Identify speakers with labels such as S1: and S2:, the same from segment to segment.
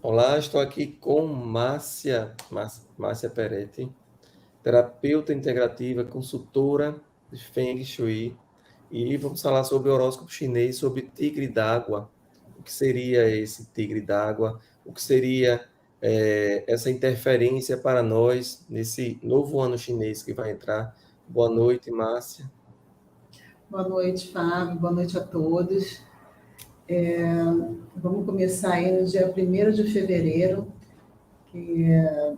S1: Olá, estou aqui com Márcia Peretti, terapeuta integrativa, consultora de Feng Shui, e vamos falar sobre o horóscopo chinês, sobre tigre d'água. O que seria esse tigre d'água? O que seria essa interferência para nós nesse novo ano chinês que vai entrar? Boa noite, Márcia.
S2: Boa noite, Fábio. Boa noite a todos. Vamos começar aí no dia 1º de fevereiro, que é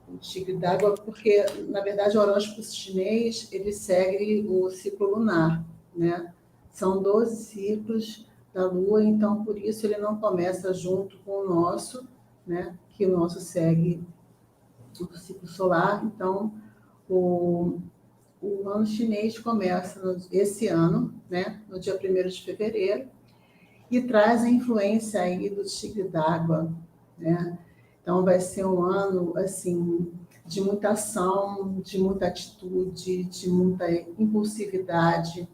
S2: o tigre d'água, porque, na verdade, o horóscopo chinês, ele segue o ciclo lunar, né? São 12 ciclos da Lua, então, por isso, ele não começa junto com o nosso, né? Que o nosso segue o ciclo solar. Então, o ano chinês começa esse ano, né? No dia 1º de fevereiro, e traz a influência aí do tigre d'água, né? Então, vai ser um ano, assim, de muita ação, de muita atitude, de muita impulsividade,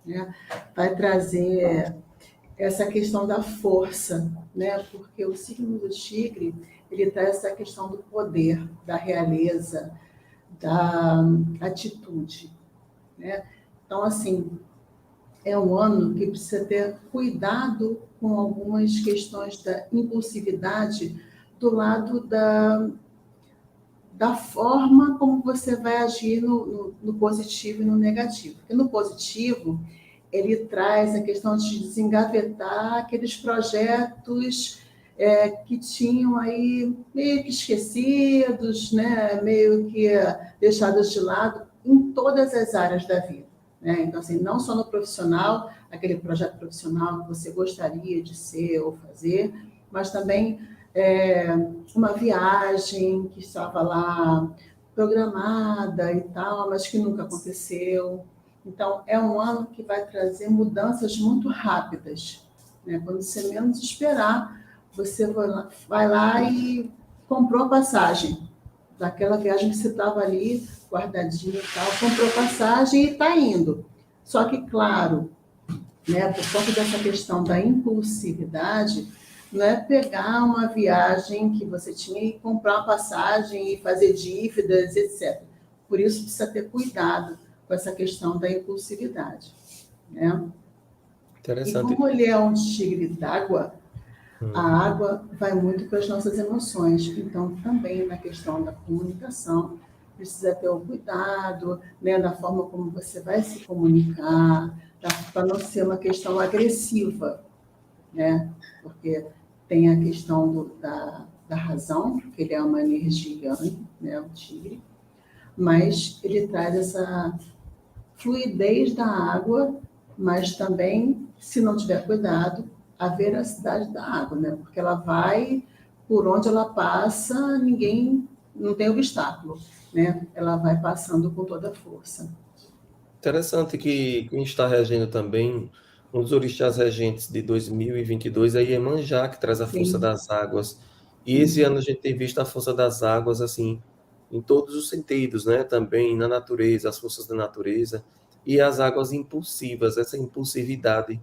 S2: né? Vai trazer essa questão da força, né? Porque o signo do tigre, ele traz essa questão do poder, da realeza, da atitude, né? Então, assim, é um ano que precisa ter cuidado com algumas questões da impulsividade do lado da forma como você vai agir no positivo e no negativo. Porque no positivo, ele traz a questão de desengavetar aqueles projetos que tinham aí meio que esquecidos, né? Meio que deixados de lado em todas as áreas da vida. Né? Então, assim, não só no profissional, aquele projeto profissional que você gostaria de ser ou fazer, mas também uma viagem que estava lá programada e tal, mas que nunca aconteceu. Então, é um ano que vai trazer mudanças muito rápidas. Né? Quando você menos esperar, você vai lá e comprou a passagem daquela viagem que você estava ali guardadinha e tal, comprou passagem e está indo. Só que, claro, né, por conta dessa questão da impulsividade, não é pegar uma viagem que você tinha e comprar uma passagem e fazer dívidas, etc. Por isso, precisa ter cuidado com essa questão da impulsividade. Né? E
S1: Interessante.
S2: como ele é um tigre d'água, a água vai muito para as nossas emoções. Então, também na questão da comunicação, precisa ter o cuidado, né, da forma como você vai se comunicar, para não ser uma questão agressiva, né? Porque tem a questão da razão, que ele é uma energia, né, o tigre, mas ele traz essa fluidez da água, mas também, se não tiver cuidado, a veracidade da água, né? Porque ela vai por onde ela passa, ninguém não tem obstáculo, né? Ela vai passando com toda a força.
S1: Interessante que quem está regendo também, um dos orixás regentes de 2022 é Iemanjá, que traz a força
S2: Sim,
S1: das águas. E esse
S2: sim,
S1: ano a gente tem visto a força das águas, assim, em todos os sentidos, né? Também na natureza, as forças da natureza, e as águas impulsivas, essa impulsividade.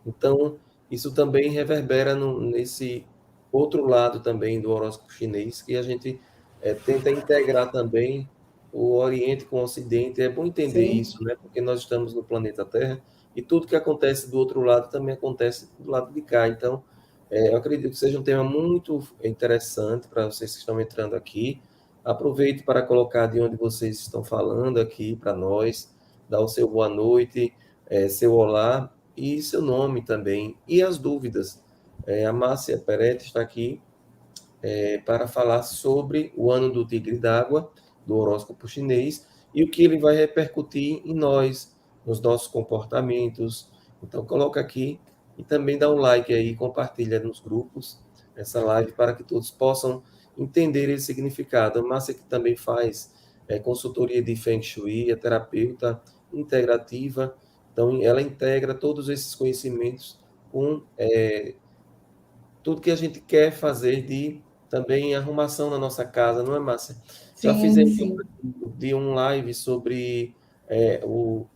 S1: Então, isso também reverbera nesse outro lado também do horóscopo chinês, que a gente tenta integrar também o Oriente com o Ocidente. É bom entender
S2: sim,
S1: isso, né? Porque nós estamos no planeta Terra e tudo que acontece do outro lado também acontece do lado de cá. Então, eu acredito que seja um tema muito interessante para vocês que estão entrando aqui. Aproveite para colocar de onde vocês estão falando aqui para nós, dar o seu boa noite, seu olá e seu nome também, e as dúvidas. A Márcia Peretti está aqui para falar sobre o ano do tigre d'água, do horóscopo chinês, e o que ele vai repercutir em nós, nos nossos comportamentos. Então, coloca aqui e também dá um like aí, compartilha nos grupos essa live para que todos possam entender esse significado. A Márcia que também faz consultoria de Feng Shui, é terapeuta integrativa, então ela integra todos esses conhecimentos com tudo que a gente quer fazer de também arrumação na nossa casa, não é, Márcia? Já
S2: Sim,
S1: fizemos
S2: sim.
S1: de um live sobre o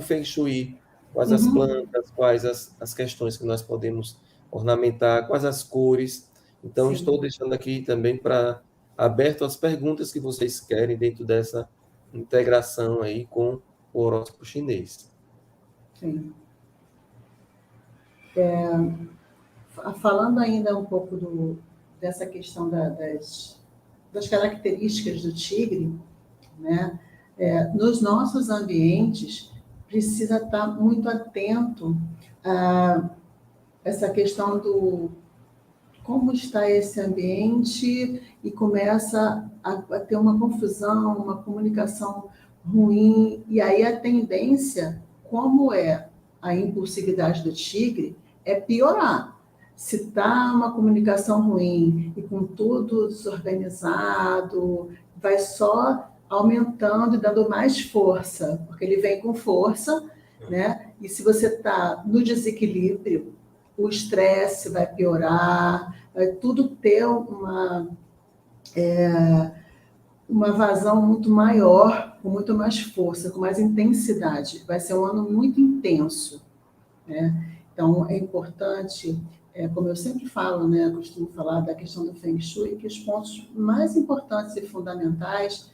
S1: Feng Shui, quais as
S2: Uhum.
S1: plantas, quais as questões que nós podemos ornamentar, quais as cores. Então, estou
S2: Sim,
S1: deixando aqui também para aberto as perguntas que vocês querem dentro dessa integração aí com o horóscopo chinês.
S2: sim. Falando ainda um pouco dessa questão das características do tigre, né? Nos nossos ambientes, precisa estar muito atento a essa questão do como está esse ambiente e começa a ter uma confusão, uma comunicação ruim, e aí a tendência, como é a impulsividade do tigre, é piorar. Se está uma comunicação ruim e com tudo desorganizado, vai só aumentando e dando mais força, porque ele vem com força, né? E se você está no desequilíbrio, o estresse vai piorar, vai tudo ter uma vazão muito maior, com muito mais força, com mais intensidade. Vai ser um ano muito intenso, né? Então, é importante, como eu sempre falo, né, eu costumo falar da questão do Feng Shui, que os pontos mais importantes e fundamentais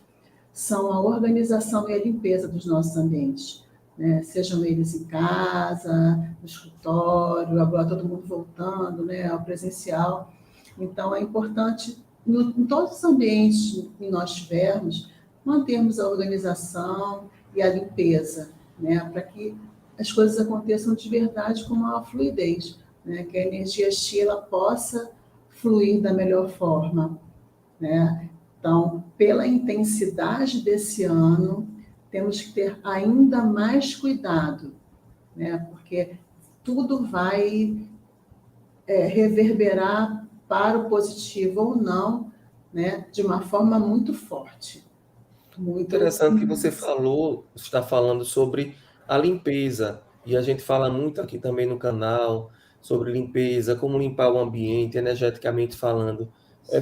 S2: são a organização e a limpeza dos nossos ambientes, né? Sejam eles em casa, no escritório, agora todo mundo voltando, né, ao presencial. Então, é importante, em todos os ambientes que nós tivermos, mantermos a organização e a limpeza, né, para que as coisas aconteçam de verdade com maior fluidez, né, que a energia Xi ela possa fluir da melhor forma, né? Então, pela intensidade desse ano, temos que ter ainda mais cuidado, né? Porque tudo vai reverberar para o positivo ou não, né? De uma forma muito forte, muito
S1: Interessante que você
S2: intensa.
S1: falou, está falando sobre a limpeza, e a gente fala muito aqui também no canal sobre limpeza, como limpar o ambiente, energeticamente falando.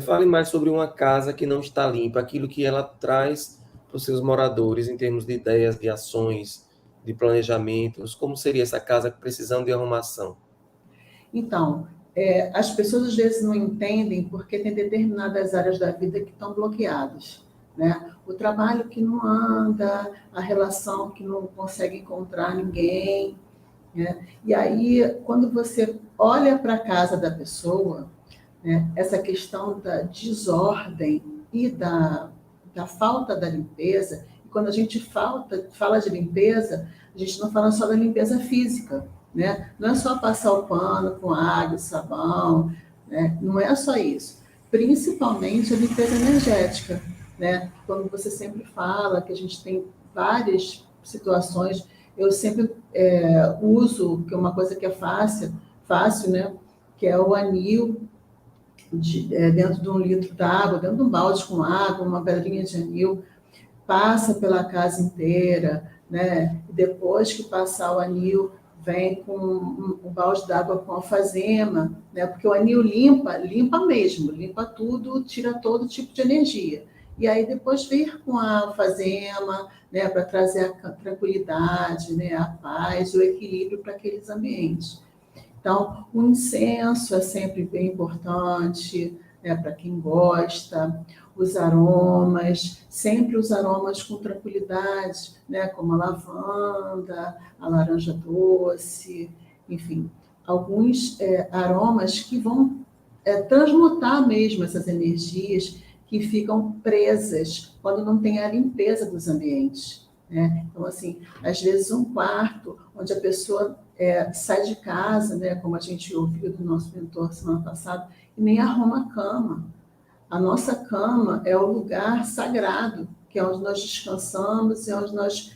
S1: Fale mais sobre uma casa que não está limpa, aquilo que ela traz para os seus moradores em termos de ideias, de ações, de planejamentos, como seria essa casa precisando de arrumação?
S2: Então, as pessoas às vezes não entendem porque tem determinadas áreas da vida que estão bloqueadas, né? O trabalho que não anda, a relação que não consegue encontrar ninguém, né? E aí, quando você olha para a casa da pessoa, né, essa questão da desordem e da falta da limpeza, e quando a gente fala de limpeza, a gente não fala só da limpeza física, né? Não é só passar o pano com água e sabão, né? Não é só isso. Principalmente a limpeza energética, né? Quando você sempre fala que a gente tem várias situações, eu sempre uso, que é uma coisa que é fácil, né? Que é o anil dentro de um litro d'água, dentro de um balde com água, uma pedrinha de anil, passa pela casa inteira, né? E depois que passar o anil, vem com um balde d'água com alfazema, né? Porque o anil limpa mesmo, limpa tudo, tira todo tipo de energia. E aí depois vir com a alfazema, né? Para trazer a tranquilidade, né? A paz, o equilíbrio para aqueles ambientes. Então, o incenso é sempre bem importante, né, para quem gosta, os aromas, sempre os aromas com tranquilidade, né, como a lavanda, a laranja doce, enfim, alguns aromas que vão transmutar mesmo essas energias que ficam presas quando não tem a limpeza dos ambientes, né? Então, assim, às vezes um quarto onde a pessoa sai de casa, né, como a gente ouviu do nosso mentor semana passada, e nem arruma a cama. A nossa cama é o lugar sagrado, que é onde nós descansamos e onde nós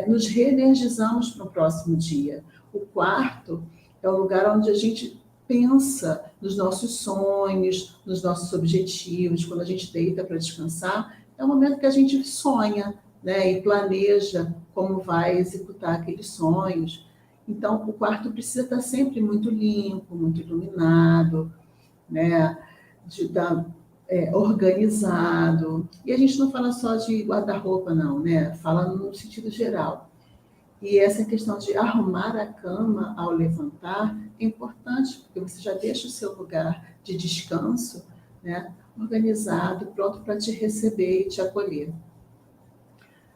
S2: nos reenergizamos para o próximo dia. O quarto é o lugar onde a gente pensa nos nossos sonhos, nos nossos objetivos. Quando a gente deita para descansar, é o momento que a gente sonha, né, e planeja como vai executar aqueles sonhos. Então, o quarto precisa estar sempre muito limpo, muito iluminado, né? De estar organizado. E a gente não fala só de guarda-roupa, não, né? Fala no sentido geral. E essa questão de arrumar a cama ao levantar é importante, porque você já deixa o seu lugar de descanso, né, organizado, pronto para te receber e te acolher.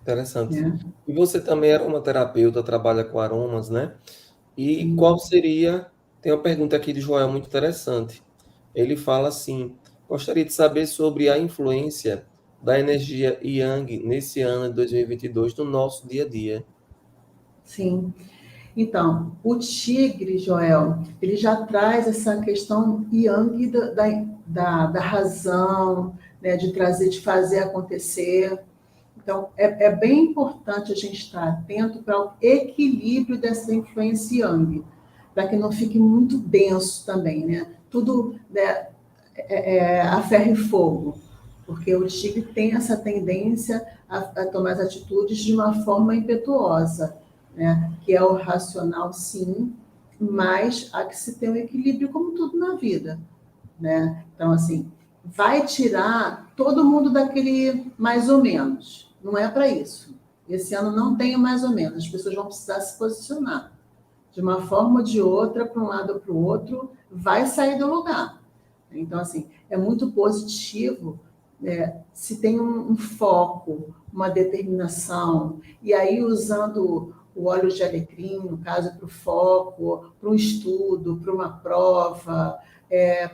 S1: Interessante.
S2: Né?
S1: E você também era uma terapeuta, trabalha com aromas, né? E qual
S2: Sim,
S1: seria? Tem uma pergunta aqui de Joel muito interessante. Ele fala assim: gostaria de saber sobre a influência da energia Yang nesse ano de 2022 no nosso dia a dia.
S2: sim. Então, o tigre, Joel, ele já traz essa questão yang da razão, né, de trazer, de fazer acontecer. Então, é bem importante a gente estar atento para o equilíbrio dessa influência yang, para que não fique muito denso também, né? Tudo, né, a ferro e fogo, porque o tigre tem essa tendência a tomar as atitudes de uma forma impetuosa, né? Que é o racional, sim, mas há que se ter um equilíbrio, como tudo na vida, né? Então, assim, vai tirar todo mundo daquele mais ou menos. Não é para isso. Esse ano não tem o mais ou menos. As pessoas vão precisar se posicionar. De uma forma ou de outra, para um lado ou para o outro, vai sair do lugar. Então, assim, é muito positivo, né, se tem um foco, uma determinação, e aí usando o óleo de alecrim, no caso, para o foco, para um estudo, para uma prova,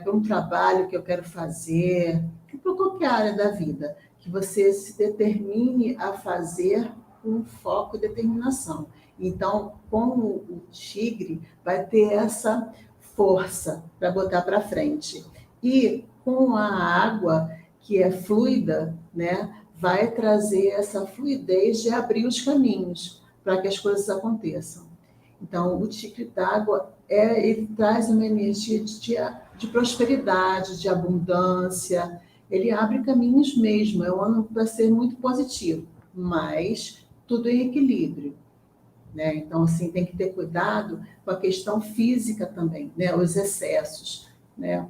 S2: para um trabalho que eu quero fazer, para qualquer área da vida, que você se determine a fazer com foco e determinação. Então, com o tigre, vai ter essa força para botar para frente. E com a água, que é fluida, né, vai trazer essa fluidez de abrir os caminhos para que as coisas aconteçam. Então, o tigre d'água ele traz uma energia de prosperidade, de abundância. Ele abre caminhos mesmo. É um ano para ser muito positivo, mas tudo em equilíbrio. Né? Então, assim, tem que ter cuidado com a questão física também, né? Os excessos, né?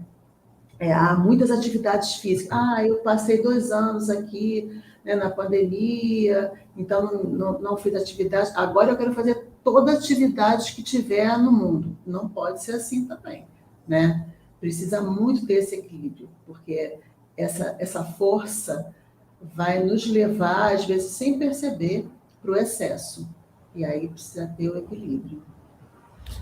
S2: Há muitas atividades físicas. Ah, eu passei 2 anos aqui, né, na pandemia, então não fiz atividade. Agora eu quero fazer toda atividade que tiver no mundo. Não pode ser assim também, né? Precisa muito ter esse equilíbrio, porque essa força vai nos levar, às vezes, sem perceber, para o excesso. E aí precisa ter o equilíbrio,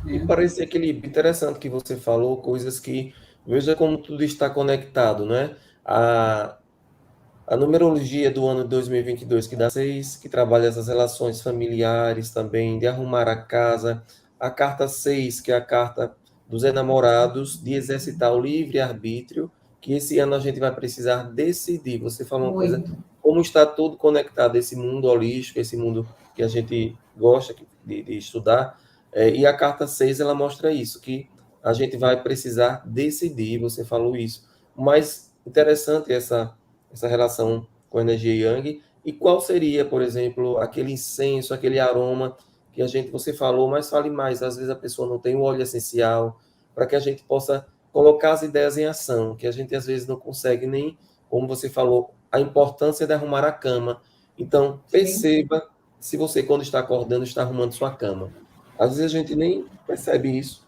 S1: E
S2: né?
S1: para esse equilíbrio interessante que você falou, coisas que veja como tudo está conectado, né? A numerologia do ano de 2022, que dá 6, que trabalha essas relações familiares também, de arrumar a casa. A carta 6, que é a carta dos enamorados, de exercitar o livre-arbítrio, que esse ano a gente vai precisar decidir. Você falou uma coisa,
S2: Muito.
S1: como está tudo conectado, esse mundo holístico, esse mundo que a gente gosta de estudar. E a carta 6 ela mostra isso, que a gente vai precisar decidir, você falou isso. Mas interessante essa relação com a energia Yang, e qual seria, por exemplo, aquele incenso, aquele aroma que a gente, você falou, mas fale mais, às vezes a pessoa não tem o óleo essencial, para que a gente possa colocar as ideias em ação, que a gente às vezes não consegue nem, como você falou, a importância de arrumar a cama. Então,
S2: Sim,
S1: perceba se você, quando está acordando, está arrumando sua cama. Às vezes a gente nem percebe isso.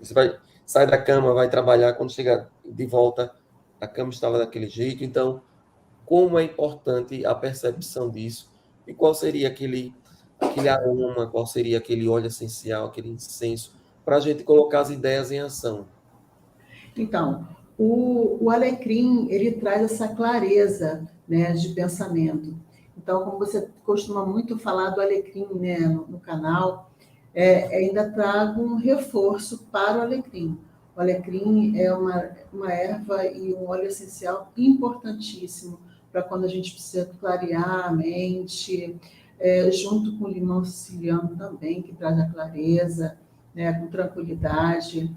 S1: Você vai, sai da cama, vai trabalhar, quando chega de volta, a cama estava daquele jeito. Então, como é importante a percepção disso e qual seria aquele aroma, qual seria aquele óleo essencial, aquele incenso, para a gente colocar as ideias em ação.
S2: então, o alecrim, ele traz essa clareza, né, de pensamento. Então, como você costuma muito falar do alecrim, né, no canal, ainda trago um reforço para o alecrim. O alecrim é uma erva e um óleo essencial importantíssimo para quando a gente precisa clarear a mente, junto com o limão siciliano também, que traz a clareza, né, com tranquilidade,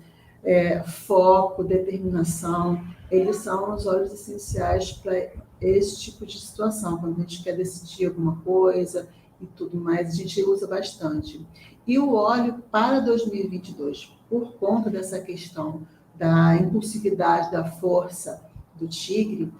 S2: foco, determinação, eles são os óleos essenciais para esse tipo de situação, quando a gente quer decidir alguma coisa e tudo mais, a gente usa bastante. E o óleo para 2022, por conta dessa questão da impulsividade, da força do tigre,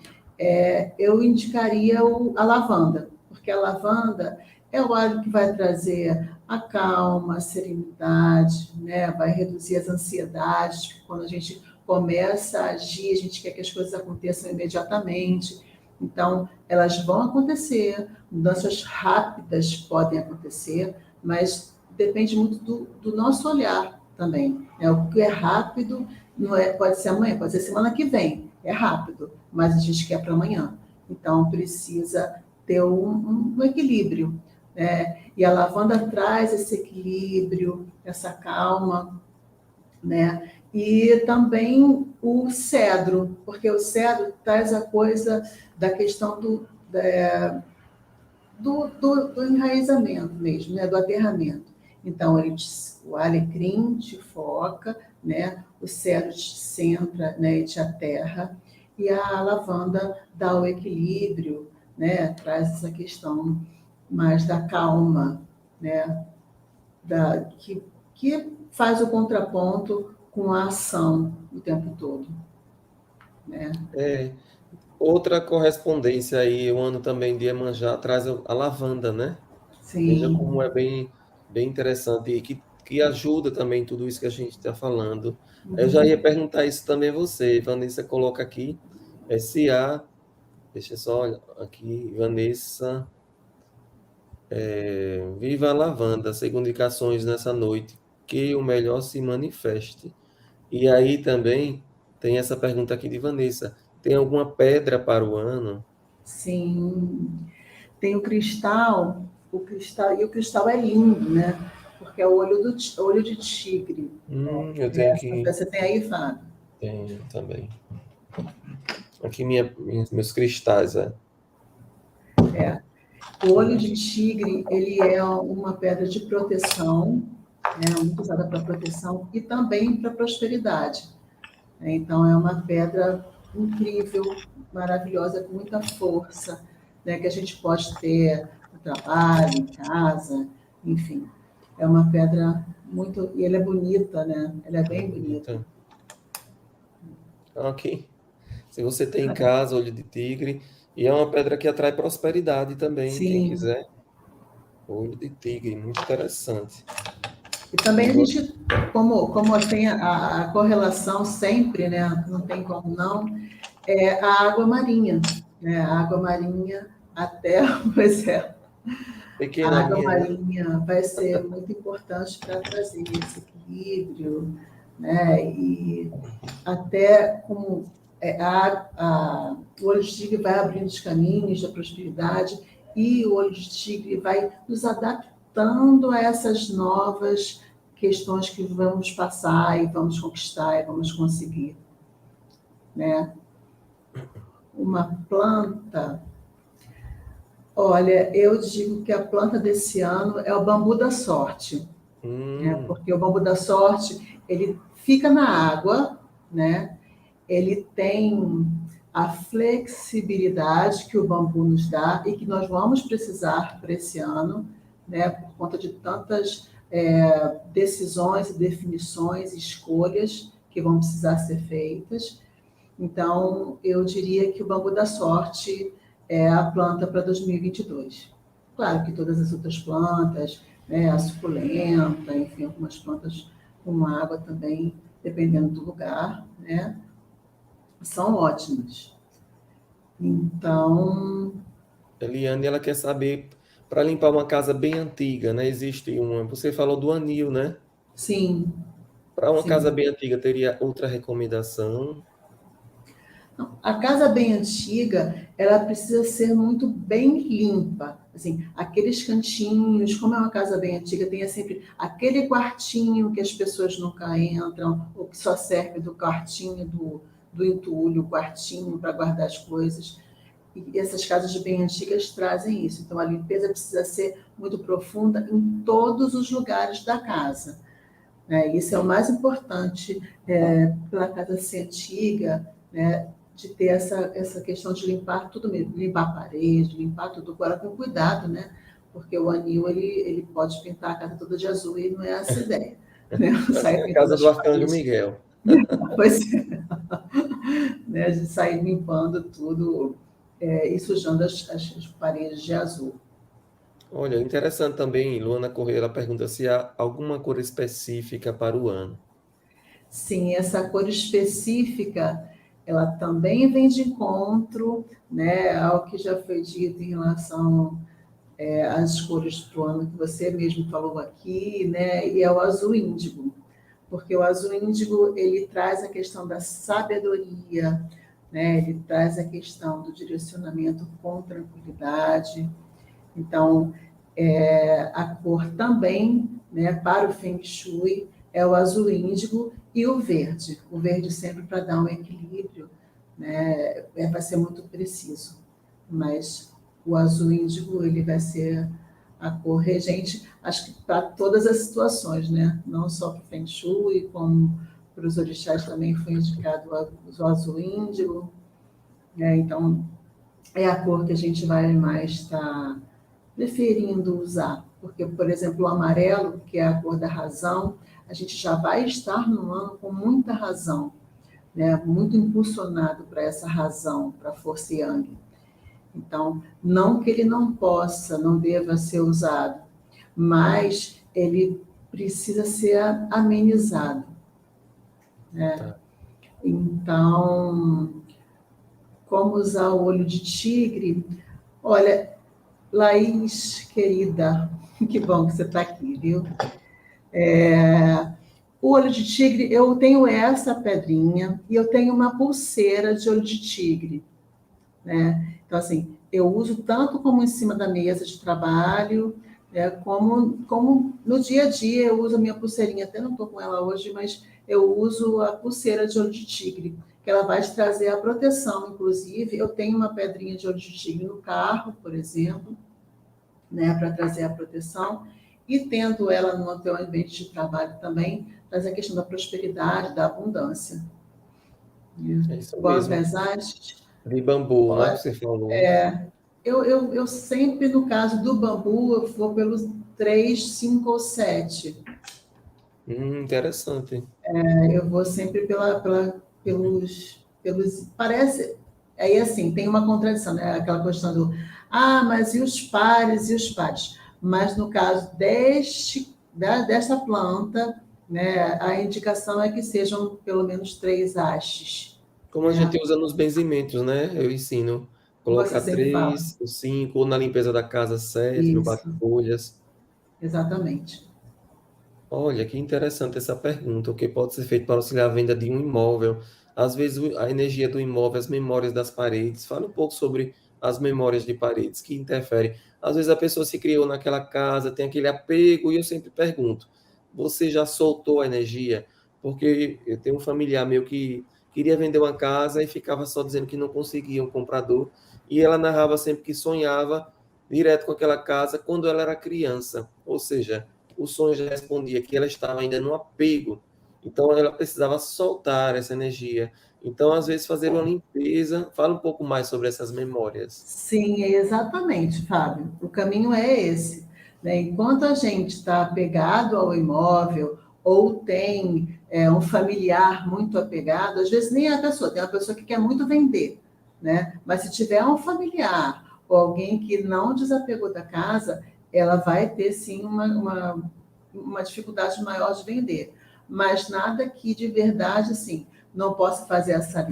S2: eu indicaria a lavanda, porque a lavanda é o óleo que vai trazer a calma, a serenidade, né? Vai reduzir as ansiedades, porque quando a gente começa a agir, a gente quer que as coisas aconteçam imediatamente. Então, elas vão acontecer, mudanças rápidas podem acontecer, mas depende muito do nosso olhar também. Né? O que é rápido não pode ser amanhã, pode ser semana que vem, é rápido, mas a gente quer para amanhã. Então, precisa ter um equilíbrio. Né? E a lavanda traz esse equilíbrio, essa calma, né? E também o cedro, porque o cedro traz a coisa da questão do enraizamento mesmo, né? Do aterramento. Então, o alecrim te foca, né? O cedro te centra, né? E te aterra, e a lavanda dá o equilíbrio, né? Traz essa questão mais da calma, né? Que faz o contraponto com a ação o tempo todo, né?
S1: É, outra correspondência aí, o ano também de Iemanjá traz a lavanda, né? Veja como
S2: Sim.
S1: é bem interessante e que ajuda também tudo isso que a gente está falando. Eu já ia
S2: Uhum.
S1: perguntar isso também a você. Vanessa coloca aqui, SA, deixa eu só olhar aqui, Vanessa, viva a lavanda, segundo indicações nessa noite, que o melhor se manifeste. E aí também tem essa pergunta aqui de Vanessa, tem alguma pedra para o ano?
S2: Sim. Tem e o cristal é lindo, né? Porque é o olho de tigre.
S1: Eu tenho que...
S2: Você tem aí, Fábio?
S1: Tenho também. Aqui meus cristais, é.
S2: É. O olho de tigre, ele é uma pedra de proteção, né? Muito usada para proteção e também para prosperidade. Né? Então, é uma pedra incrível, maravilhosa, com muita força, né? Que a gente pode ter no trabalho, em casa, enfim. É uma pedra muito... E ela é bonita, né? Ela é bem bonita.
S1: Bonita. Aqui. Se você tem em casa, olho de tigre, e é uma pedra que atrai prosperidade também, quem
S2: Sim.
S1: quiser. Olho de tigre, muito interessante.
S2: E também
S1: Eu
S2: a
S1: gosto.
S2: gente, como tem a correlação sempre, né? Não tem como não, é a água marinha. Né? A água marinha, até, pois é, a
S1: Pequena
S2: água
S1: minha, né?
S2: marinha vai ser muito importante para trazer esse equilíbrio, né? E até como o olho de tigre vai abrindo os caminhos da prosperidade e o olho de tigre vai nos adaptando a essas novas questões que vamos passar e vamos conquistar e vamos conseguir, né? Uma planta, olha, eu digo que a planta desse ano é o bambu da sorte, né?
S1: Hum,
S2: Porque o bambu da sorte, ele fica na água, né? Ele tem a flexibilidade que o bambu nos dá e que nós vamos precisar para esse ano, né? Por conta de tantas decisões, definições, escolhas que vão precisar ser feitas. Então, eu diria que o bambu da sorte é a planta para 2022. Claro que todas as outras plantas, né, a suculenta, enfim, algumas plantas com água também, dependendo do lugar, né, são ótimas. Então,
S1: Eliane, ela quer saber, para limpar uma casa bem antiga, né? Existe uma. Você falou do anil, né?
S2: sim,
S1: Para uma casa
S2: sim.
S1: bem antiga, teria outra recomendação?
S2: A casa bem antiga, ela precisa ser muito bem limpa. Assim, aqueles cantinhos, como é uma casa bem antiga, tem sempre aquele quartinho que as pessoas nunca entram, ou que só serve do quartinho do entulho, o quartinho para guardar as coisas. E essas casas bem antigas trazem isso. Então, a limpeza precisa ser muito profunda em todos os lugares da casa. Né? Isso é o mais importante pela casa ser antiga, né? De ter essa questão de limpar tudo mesmo, limpar a parede, limpar tudo, agora com cuidado, né? Porque o anil, ele pode pintar a casa toda de azul e não é essa a ideia, né?
S1: Assim,
S2: Sair
S1: a
S2: pintando
S1: casa
S2: as
S1: do Arcanjo
S2: paredes.
S1: Miguel.
S2: Pois é, né, de sair limpando tudo e sujando as paredes de azul.
S1: Olha, interessante também, Luana Correia, ela pergunta se há alguma cor específica para o ano.
S2: Sim, essa cor específica, ela também vem de encontro, né, ao que já foi dito em relação às cores para o ano que você mesmo falou aqui, né, e é o azul índigo, porque o azul índigo ele traz a questão da sabedoria, né, ele traz a questão do direcionamento com tranquilidade. Então, a cor também, né, para o Feng Shui, é o azul índigo e o verde. O verde sempre para dar um equilíbrio, né, vai ser muito preciso. Mas o azul índigo ele vai ser a cor regente, acho que para todas as situações, né? Não só para o Feng Shui, como para os orixás também foi indicado o azul índigo. Né? Então, é a cor que a gente vai mais estar preferindo usar. Porque, por exemplo, o amarelo, que é a cor da razão, a gente já vai estar no ano com muita razão, né? Muito impulsionado para essa razão, para a força yang. Então, não que ele não possa, não deva ser usado, mas ele precisa ser amenizado, né?
S1: Tá.
S2: Então, como usar o olho de tigre? Olha, Laís, querida, que bom que você está aqui, viu? O olho de tigre, eu tenho essa pedrinha e eu tenho uma pulseira de olho de tigre, né? Então, assim, eu uso tanto como em cima da mesa de trabalho, né, como no dia a dia eu uso a minha pulseirinha, até não estou com ela hoje, mas eu uso a pulseira de olho de tigre, que ela vai te trazer a proteção, inclusive. Eu tenho uma pedrinha de olho de tigre no carro, por exemplo, né, para trazer a proteção, e tendo ela no teu ambiente de trabalho também, traz a questão da prosperidade, da abundância.
S1: É isso
S2: Boas
S1: mesmo.
S2: mensagens.
S1: De bambu, né, que
S2: Olha,
S1: você falou.
S2: eu sempre, no caso do bambu, eu vou pelos 3, 5 ou 7.
S1: Interessante.
S2: Eu vou sempre pelos. Parece. Aí, assim, tem uma contradição, né? Aquela questão do. Ah, mas e os pares, e os pares? Mas no caso desta planta, né, a indicação é que sejam pelo menos 3 hastes.
S1: Como a
S2: Né?
S1: gente usa nos benzimentos, né? Eu ensino
S2: Você
S1: colocar
S2: sempre fala.
S1: 3, ou 5, ou na limpeza da casa 7, no
S2: Isso,
S1: bate-folhas.
S2: exatamente.
S1: Olha, que interessante essa pergunta. O que pode ser feito para auxiliar a venda de um imóvel? Às vezes, a energia do imóvel, as memórias das paredes. Fala um pouco sobre as memórias de paredes que interferem. Às vezes, a pessoa se criou naquela casa, tem aquele apego, e eu sempre pergunto: você já soltou a energia? Porque eu tenho um familiar meu que queria vender uma casa e ficava só dizendo que não conseguia um comprador, e ela narrava sempre que sonhava direto com aquela casa quando ela era criança. Ou seja, o sonho já respondia que ela estava ainda no apego, então ela precisava soltar essa energia. Então, às vezes, fazer uma limpeza, fala um pouco mais sobre essas memórias.
S2: Sim, exatamente, Fábio. O caminho é esse. Né? Enquanto a gente está apegado ao imóvel ou tem um familiar muito apegado, às vezes nem é a pessoa, tem uma pessoa que quer muito vender, né? Mas se tiver um familiar ou alguém que não desapegou da casa, ela vai ter sim uma dificuldade maior de vender. Mas nada que de verdade, assim, não possa fazer essa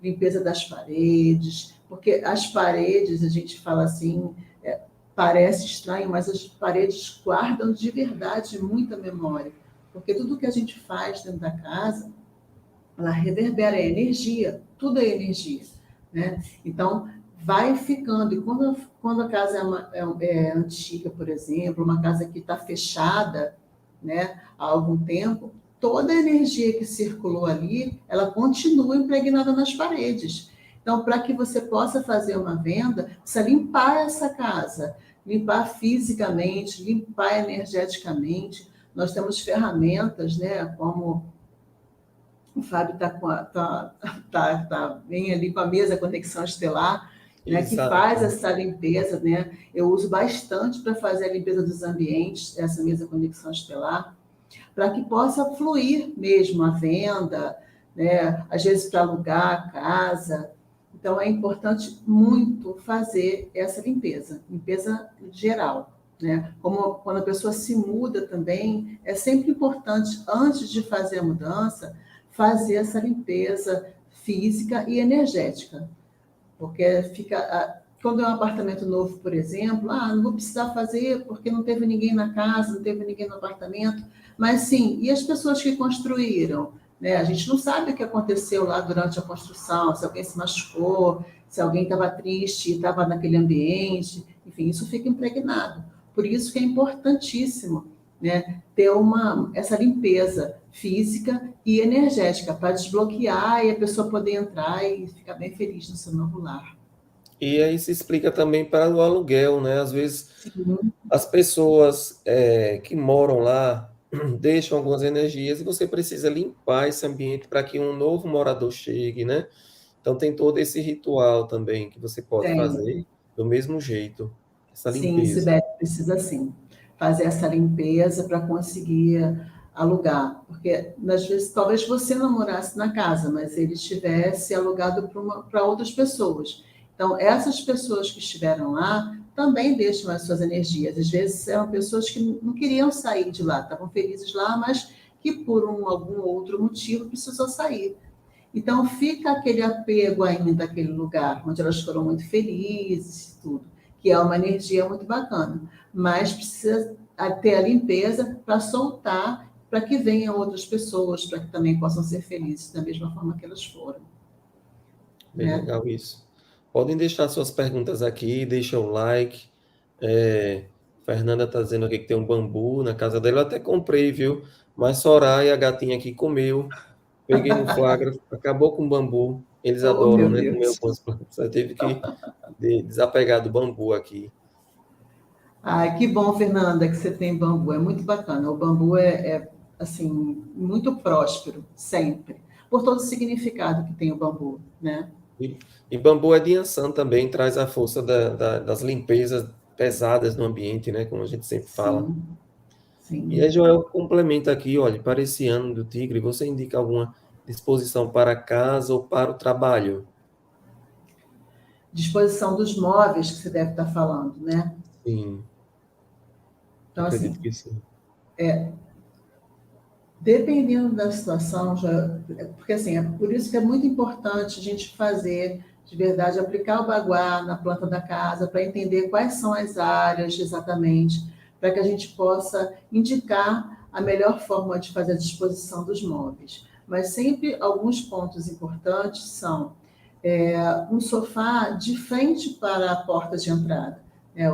S2: limpeza das paredes, porque as paredes, a gente fala assim, parece estranho, mas as paredes guardam de verdade muita memória, porque tudo que a gente faz dentro da casa, ela reverbera, é energia, tudo é energia, né? Então, vai ficando, e quando a casa é antiga, por exemplo, uma casa que está fechada, né, há algum tempo, toda a energia que circulou ali, ela continua impregnada nas paredes. Então, para que você possa fazer uma venda, precisa limpar essa casa, limpar fisicamente, limpar energeticamente. Nós temos ferramentas, né, como o Fábio tá bem ali com a mesa Conexão Estelar, né, que faz
S1: Exato.
S2: essa limpeza, né? Eu uso bastante para fazer a limpeza dos ambientes, essa mesa Conexão Estelar. para que possa fluir mesmo a venda, né? Às vezes para alugar a casa. Então, é importante muito fazer essa limpeza geral, né? Como quando a pessoa se muda também, é sempre importante, antes de fazer a mudança, fazer essa limpeza física e energética, porque quando é um apartamento novo, por exemplo, não vou precisar fazer porque não teve ninguém na casa, não teve ninguém no apartamento, mas sim, e as pessoas que construíram? Né? A gente não sabe o que aconteceu lá durante a construção, se alguém se machucou, se alguém estava triste e estava naquele ambiente, enfim, isso fica impregnado. Por isso que é importantíssimo, né, ter essa limpeza física e energética para desbloquear e a pessoa poder entrar e ficar bem feliz no seu novo lar.
S1: E aí se explica também para o aluguel, né? Às vezes
S2: Sim,
S1: as pessoas que moram lá deixam algumas energias e você precisa limpar esse ambiente para que um novo morador chegue, né? Então tem todo esse ritual também que você pode
S2: tem.
S1: fazer do mesmo jeito, essa
S2: Sim,
S1: limpeza.
S2: Sibeli, precisa sim fazer essa limpeza para conseguir alugar, porque às vezes talvez você não morasse na casa, mas ele estivesse alugado para outras pessoas. Então, essas pessoas que estiveram lá também deixam as suas energias. Às vezes eram pessoas que não queriam sair de lá, estavam felizes lá, mas que por algum outro motivo precisou sair. Então, fica aquele apego ainda àquele lugar, onde elas foram muito felizes, tudo, que é uma energia muito bacana. Mas precisa ter a limpeza para soltar, para que venham outras pessoas, para que também possam ser felizes da mesma forma que elas foram.
S1: Bem
S2: Né?
S1: legal isso. Podem deixar suas perguntas aqui, deixa o like. Fernanda está dizendo aqui que tem um bambu na casa dela. Eu até comprei, viu? Mas Soraya, a gatinha aqui, comeu. Peguei no flagra, acabou com o bambu. Eles
S2: Oh,
S1: adoram,
S2: meu
S1: né? Comer
S2: Deus.
S1: algumas plantas. Eu tive que desapegar do bambu aqui.
S2: Ai, que bom, Fernanda, que você tem bambu. É muito bacana. O bambu assim, muito próspero, sempre. Por todo o significado que tem o bambu, né?
S1: E bambu é de Yansan também, traz a força das limpezas pesadas no ambiente, né? Como a gente sempre fala.
S2: Sim,
S1: E aí,
S2: sim.
S1: Joel, complementa aqui, olha, para esse ano do Tigre, você indica alguma disposição para casa ou para o trabalho?
S2: Disposição dos móveis que você deve estar falando, né?
S1: Sim,
S2: Então,
S1: acredito
S2: assim,
S1: que sim.
S2: dependendo da situação, porque assim, é por isso que é muito importante a gente fazer, de verdade, aplicar o baguá na planta da casa, para entender quais são as áreas exatamente, para que a gente possa indicar a melhor forma de fazer a disposição dos móveis. Mas sempre alguns pontos importantes são um sofá de frente para a porta de entrada.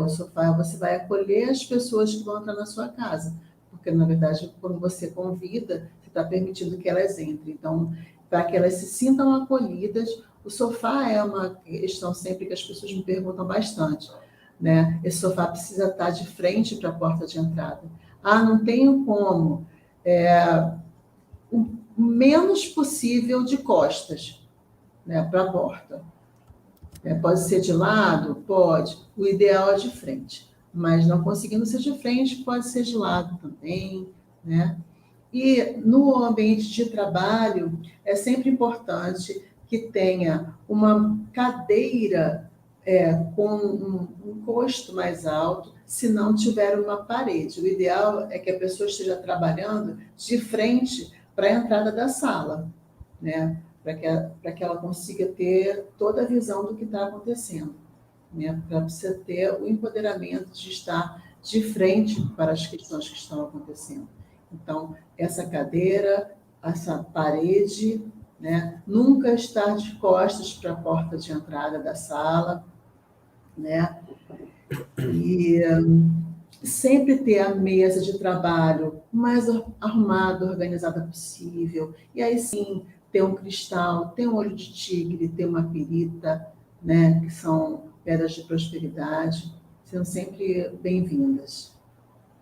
S2: O sofá você vai acolher as pessoas que vão entrar na sua casa, porque na verdade quando você convida, você está permitindo que elas entrem. Então, para que elas se sintam acolhidas, o sofá é uma questão sempre que as pessoas me perguntam bastante, né? Esse sofá precisa estar de frente para a porta de entrada. Não tenho como. O menos possível de costas, né, para a porta. Pode ser de lado? Pode. O ideal é de frente. Mas não conseguindo ser de frente, pode ser de lado também, né? E no ambiente de trabalho, é sempre importante que tenha uma cadeira com um encosto mais alto, se não tiver uma parede. O ideal é que a pessoa esteja trabalhando de frente para a entrada da sala, né? Para que ela consiga ter toda a visão do que está acontecendo, né? Para você ter o empoderamento de estar de frente para as questões que estão acontecendo. Então, essa cadeira, essa parede, né? Nunca estar de costas para a porta de entrada da sala, né? E sempre ter a mesa de trabalho mais arrumada, organizada possível. E aí sim, ter um cristal, ter um olho de tigre, ter uma pirita, né, que são pedras de prosperidade, são sempre bem-vindas.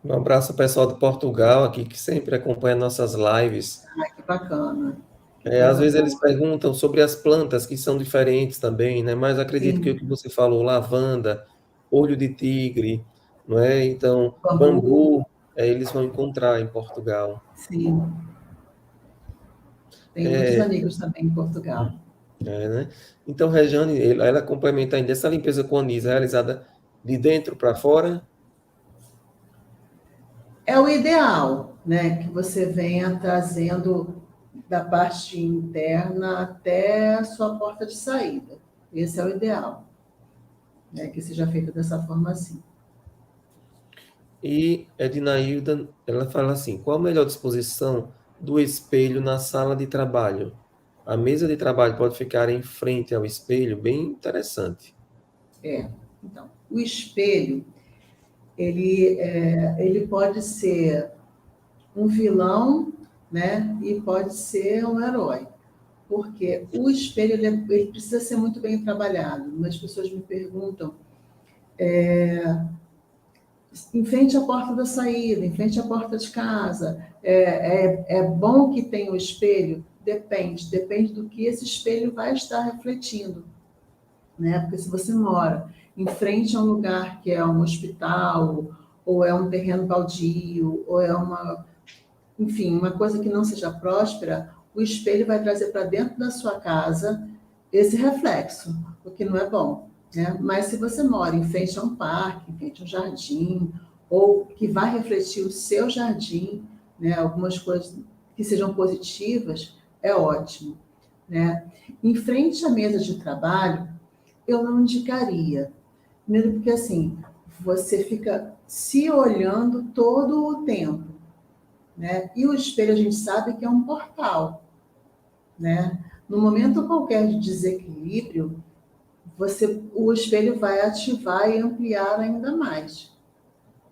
S1: Um abraço ao pessoal de Portugal aqui, que sempre acompanha nossas lives.
S2: Ai, que bacana, que coisa
S1: Às vezes eles
S2: boa.
S1: perguntam sobre as plantas, que são diferentes também, né? Mas acredito que o
S2: Sim,
S1: que você falou, lavanda, olho de tigre, não é? Então,
S2: bambu,
S1: bambu. eles vão encontrar em Portugal.
S2: Sim, tem muitos amigos também em Portugal.
S1: Né? Então, Rejane, ela complementa ainda essa limpeza com anis realizada de dentro para fora.
S2: É o ideal, né? Que você venha trazendo da parte interna até a sua porta de saída. Esse é o ideal, né? Que seja feito dessa forma assim.
S1: E Ednailda, ela fala assim: qual a melhor disposição do espelho na sala de trabalho? A mesa de trabalho pode ficar em frente ao espelho, bem interessante.
S2: Então, o espelho, ele pode ser um vilão, né? E pode ser um herói. Porque o espelho ele precisa ser muito bem trabalhado. As pessoas me perguntam, em frente à porta da saída, em frente à porta de casa, é bom que tenha o espelho? Depende do que esse espelho vai estar refletindo, né? Porque se você mora em frente a um lugar que é um hospital, ou é um terreno baldio, ou é enfim, uma coisa que não seja próspera, o espelho vai trazer para dentro da sua casa esse reflexo, o que não é bom, né? Mas se você mora em frente a um parque, em frente a um jardim, ou que vai refletir o seu jardim, né? Algumas coisas que sejam positivas, é ótimo, né? Em frente à mesa de trabalho, eu não indicaria. Primeiro porque, assim, você fica se olhando todo o tempo, né? E o espelho a gente sabe que é um portal, né? No momento qualquer de desequilíbrio, o espelho vai ativar e ampliar ainda mais,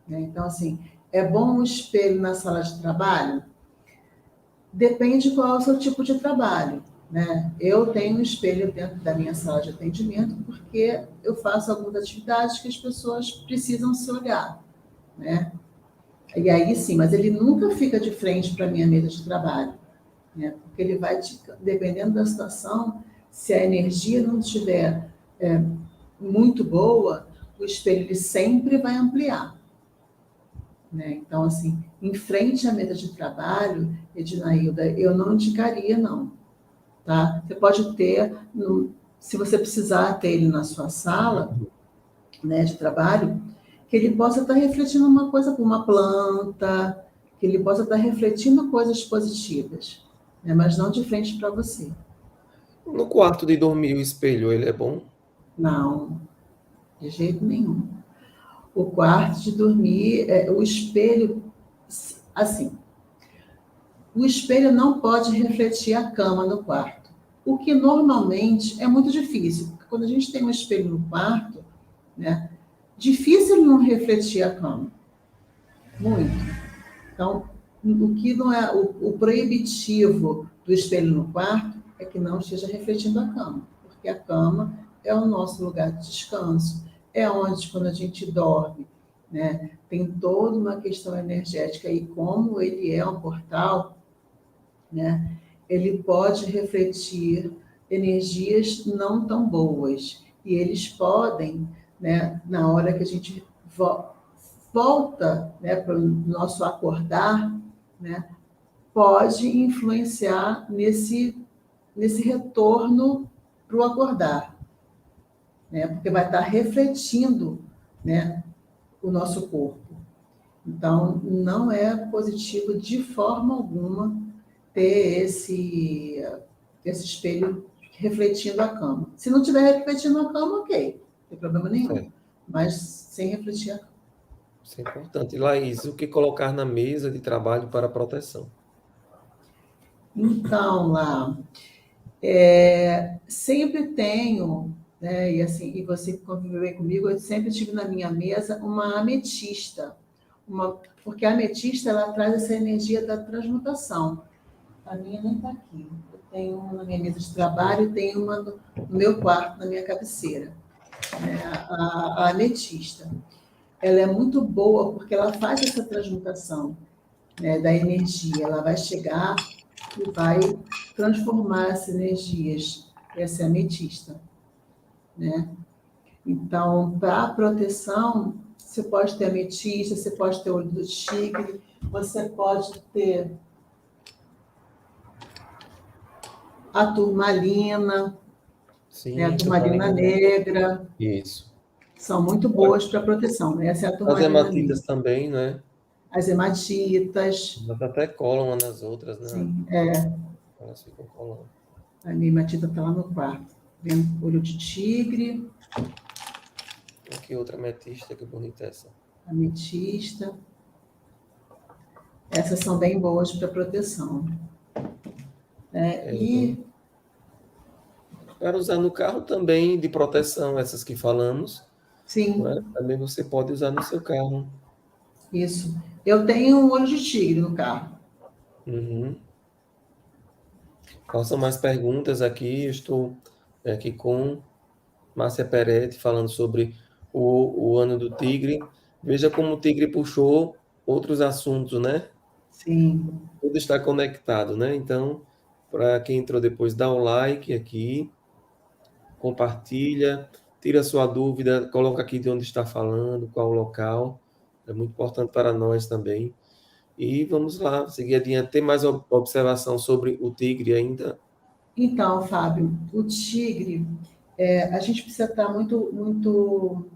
S2: né? Então, assim, é bom o espelho na sala de trabalho? Depende qual é o seu tipo de trabalho, né? Eu tenho um espelho dentro da minha sala de atendimento porque eu faço algumas atividades que as pessoas precisam se olhar, né? E aí sim, mas ele nunca fica de frente para a minha mesa de trabalho, né? Porque ele vai, dependendo da situação, se a energia não estiver muito boa, o espelho ele sempre vai ampliar, né? Então, assim, em frente à mesa de trabalho, Ednailda, eu não indicaria, não, tá? Você pode ter, se você precisar ter ele na sua sala, né, de trabalho, que ele possa estar refletindo uma coisa com uma planta, que ele possa estar refletindo coisas positivas, né, mas não de frente para você.
S1: No quarto de dormir, o espelho, ele é bom?
S2: Não, de jeito nenhum. O quarto de dormir, o espelho, assim, o espelho não pode refletir a cama no quarto, o que normalmente é muito difícil, porque quando a gente tem um espelho no quarto, né, difícil não refletir a cama, muito. Então, o que não é o proibitivo do espelho no quarto é que não esteja refletindo a cama, porque a cama é o nosso lugar de descanso, é onde, quando a gente dorme, né, tem toda uma questão energética e como ele é um portal, né, ele pode refletir energias não tão boas e eles podem, né, na hora que a gente volta, né, para o nosso acordar, né, pode influenciar nesse retorno para o acordar, né, porque vai estar refletindo, né, o nosso corpo. Então, não é positivo de forma alguma ter esse espelho refletindo a cama. Se não estiver refletindo a cama, ok, não tem problema nenhum,
S1: Certo.
S2: mas sem refletir a cama.
S1: Isso é importante. Laís, o que colocar na mesa de trabalho para proteção?
S2: Então, lá, sempre tenho, né, e assim, e você que conviveu bem comigo, eu sempre tive na minha mesa uma ametista, porque a ametista ela traz essa energia da transmutação. A minha nem está aqui. Eu tenho uma na minha mesa de trabalho e tenho uma no meu quarto, na minha cabeceira, né, a ametista. Ela é muito boa porque ela faz essa transmutação, né, da energia. Ela vai chegar e vai transformar essas energias. Essa é a ametista, né? Então, para proteção, você pode ter ametista, você pode ter olho do tigre, você pode ter a turmalina, né? A
S1: Sim,
S2: turmalina
S1: turmalina, né?
S2: negra,
S1: Isso.
S2: são muito boas para proteção, né? Essa é a
S1: As
S2: turmalina negra.
S1: hematitas também, né?
S2: As hematitas,
S1: Elas até colam umas nas outras, né?
S2: sim,
S1: Elas ficam colando.
S2: a minha hematita está lá no quarto. Vendo olho de tigre,
S1: Aqui outra ametista, que bonita essa.
S2: ametista. Essas são bem boas para proteção. Né?
S1: É, então,
S2: E,
S1: para usar no carro também de proteção, essas que falamos, não é?
S2: sim,
S1: Também você pode usar no seu carro.
S2: isso. Eu tenho um olho de tigre no carro.
S1: Uhum. Façam mais perguntas aqui. Eu estou aqui com Márcia Peretti falando sobre o ano do tigre. Veja como o tigre puxou outros assuntos, né?
S2: Sim,
S1: Tudo está conectado, né? Então, para quem entrou depois, dá o like aqui, compartilha, tira sua dúvida, coloca aqui de onde está falando, qual o local. É muito importante para nós também. E vamos lá, seguir adiante. Tem mais observação sobre o tigre ainda?
S2: então, Fábio, o tigre, a gente precisa estar muito, muito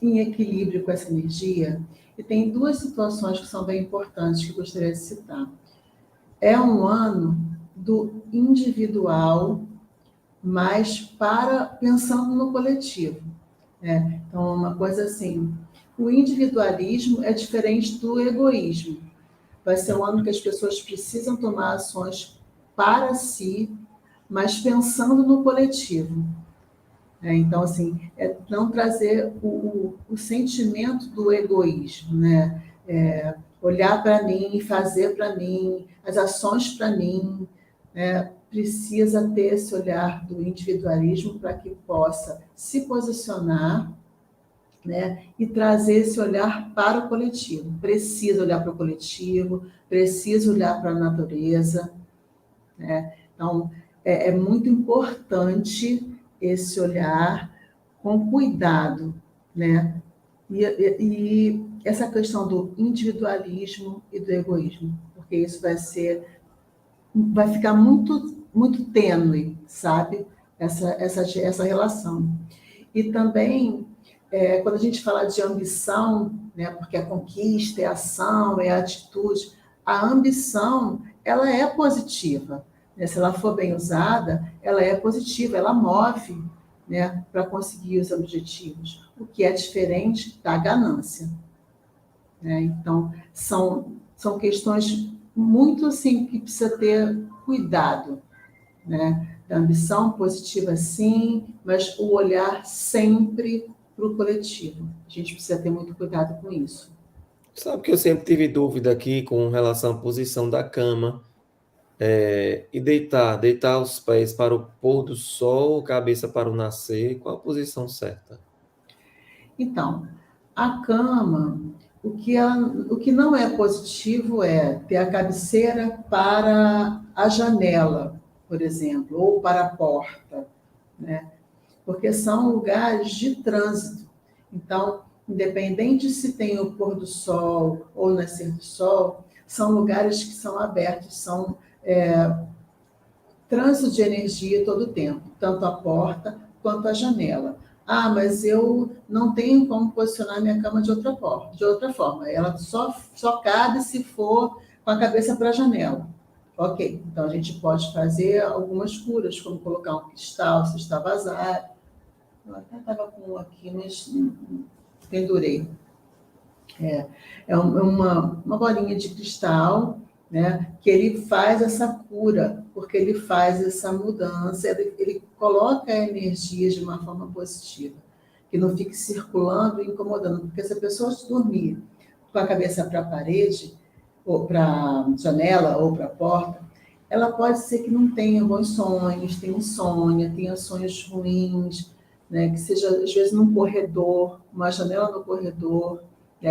S2: em equilíbrio com essa energia. E tem duas situações que são bem importantes que eu gostaria de citar. É um ano do individual, mas pensando no coletivo. Né? Então, uma coisa assim, o individualismo é diferente do egoísmo. Vai ser um ano que as pessoas precisam tomar ações para si, mas pensando no coletivo. Então, assim, não trazer o sentimento do egoísmo, né? Olhar para mim, fazer para mim, as ações para mim, né? Precisa ter esse olhar do individualismo para que possa se posicionar, né? E trazer esse olhar para o coletivo. Precisa olhar para o coletivo, precisa olhar para a natureza, né? Então, é muito importante esse olhar com cuidado, né? E essa questão do individualismo e do egoísmo, porque isso vai ficar muito, muito tênue, sabe? Essa relação. E também, quando a gente fala de ambição, né, porque a conquista é a ação, é a atitude, a ambição, ela é positiva. Né? Se ela for bem usada, ela é positiva, ela move, né, para conseguir os objetivos, o que é diferente da ganância. Né? Então, são questões muito assim que precisa ter cuidado, né? Da ambição positiva, sim, mas o olhar sempre para o coletivo. A gente precisa ter muito cuidado com isso.
S1: Sabe que eu sempre tive dúvida aqui com relação à posição da cama. E deitar os pés para o pôr do sol, cabeça para o nascer. Qual a posição certa?
S2: Então, a cama, o que não é positivo é ter a cabeceira para a janela, por exemplo, ou para a porta, né? Porque são lugares de trânsito. Então, independente se tem o pôr do sol ou o nascer do sol, são lugares que são abertos, são trânsito de energia todo o tempo, tanto a porta quanto a janela. Ah, mas eu não tenho como posicionar minha cama de outra forma. Ela só cabe se for com a cabeça para a janela. Ok, então a gente pode fazer algumas curas, como colocar um cristal, se está vazado. Eu até estava com um aqui, mas pendurei. Uma bolinha de cristal, né, que ele faz essa cura, porque ele faz essa mudança, ele coloca a energia de uma forma positiva, que não fique circulando e incomodando, porque se a pessoa dormir com a cabeça para a parede, ou para a janela, ou para a porta, ela pode ser que não tenha bons sonhos, tenha insônia, tenha sonhos ruins, né, que seja, às vezes, num corredor, uma janela no corredor,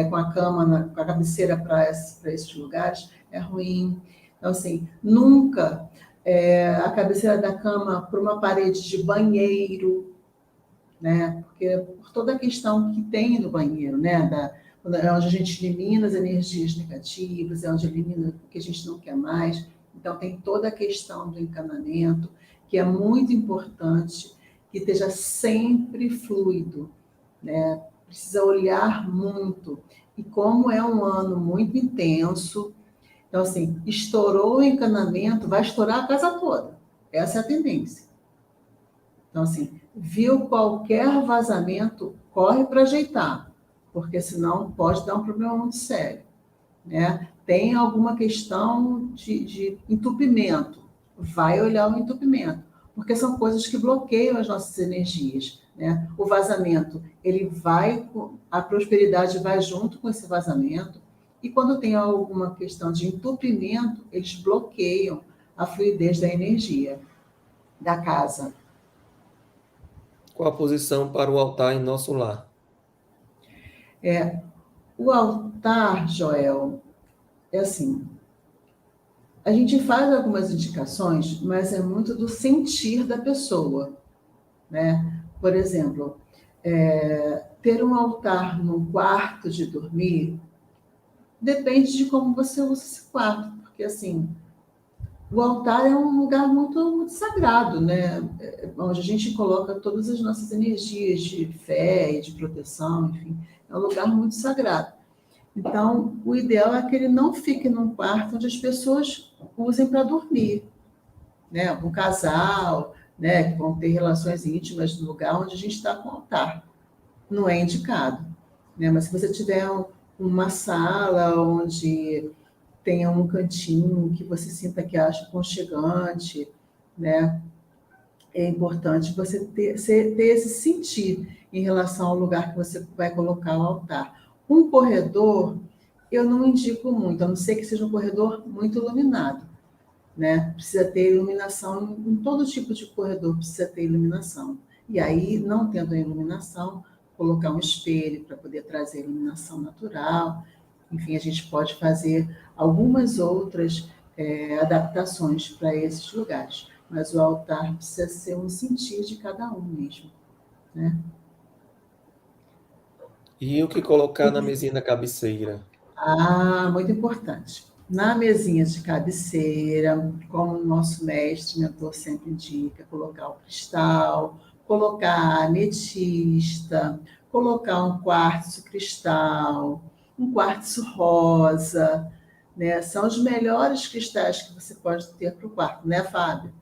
S2: com a cama, com a cabeceira para esses lugares, é ruim. Então, assim, nunca a cabeceira da cama para uma parede de banheiro, né? Porque por toda a questão que tem no banheiro, né? É onde a gente elimina as energias negativas, é onde elimina o que a gente não quer mais. Então, tem toda a questão do encanamento, que é muito importante, que esteja sempre fluido, né? Precisa olhar muito. E como é um ano muito intenso, então, assim, estourou o encanamento, vai estourar a casa toda. Essa é a tendência. Então, assim, viu qualquer vazamento, corre para ajeitar, porque senão pode dar um problema muito sério, né? Tem alguma questão de entupimento, vai olhar o entupimento, porque são coisas que bloqueiam as nossas energias, né? O vazamento, ele vai, a prosperidade vai junto com esse vazamento, e quando tem alguma questão de entupimento, eles bloqueiam a fluidez da energia da casa.
S1: Qual a posição para o altar em nosso lar?
S2: O altar, Joel, é assim, a gente faz algumas indicações, mas é muito do sentir da pessoa, né? Por exemplo, ter um altar no quarto de dormir depende de como você usa esse quarto, porque assim, o altar é um lugar muito, muito sagrado, né? Onde a gente coloca todas as nossas energias de fé e de proteção, enfim, é um lugar muito sagrado. Então, o ideal é que ele não fique num quarto onde as pessoas usem para dormir, né? Um casal, né? Que vão ter relações íntimas no lugar onde a gente está com o altar. Não é indicado, né? Mas se você tiver uma sala onde tenha um cantinho que você sinta que acha aconchegante, né? É importante você ter esse sentir em relação ao lugar que você vai colocar o altar. Um corredor, eu não indico muito, a não ser que seja um corredor muito iluminado, né? Precisa ter iluminação, em todo tipo de corredor precisa ter iluminação. E aí, não tendo a iluminação, colocar um espelho para poder trazer iluminação natural. Enfim, a gente pode fazer algumas outras adaptações para esses lugares. Mas o altar precisa ser um sentir de cada um mesmo, né?
S1: E o que colocar na mesinha da cabeceira?
S2: Ah, muito importante. Na mesinha de cabeceira, como o nosso mestre, mentor sempre indica, colocar o cristal, colocar a ametista, colocar um quartzo cristal, um quartzo rosa, né? São os melhores cristais que você pode ter para o quarto, né, Fábio?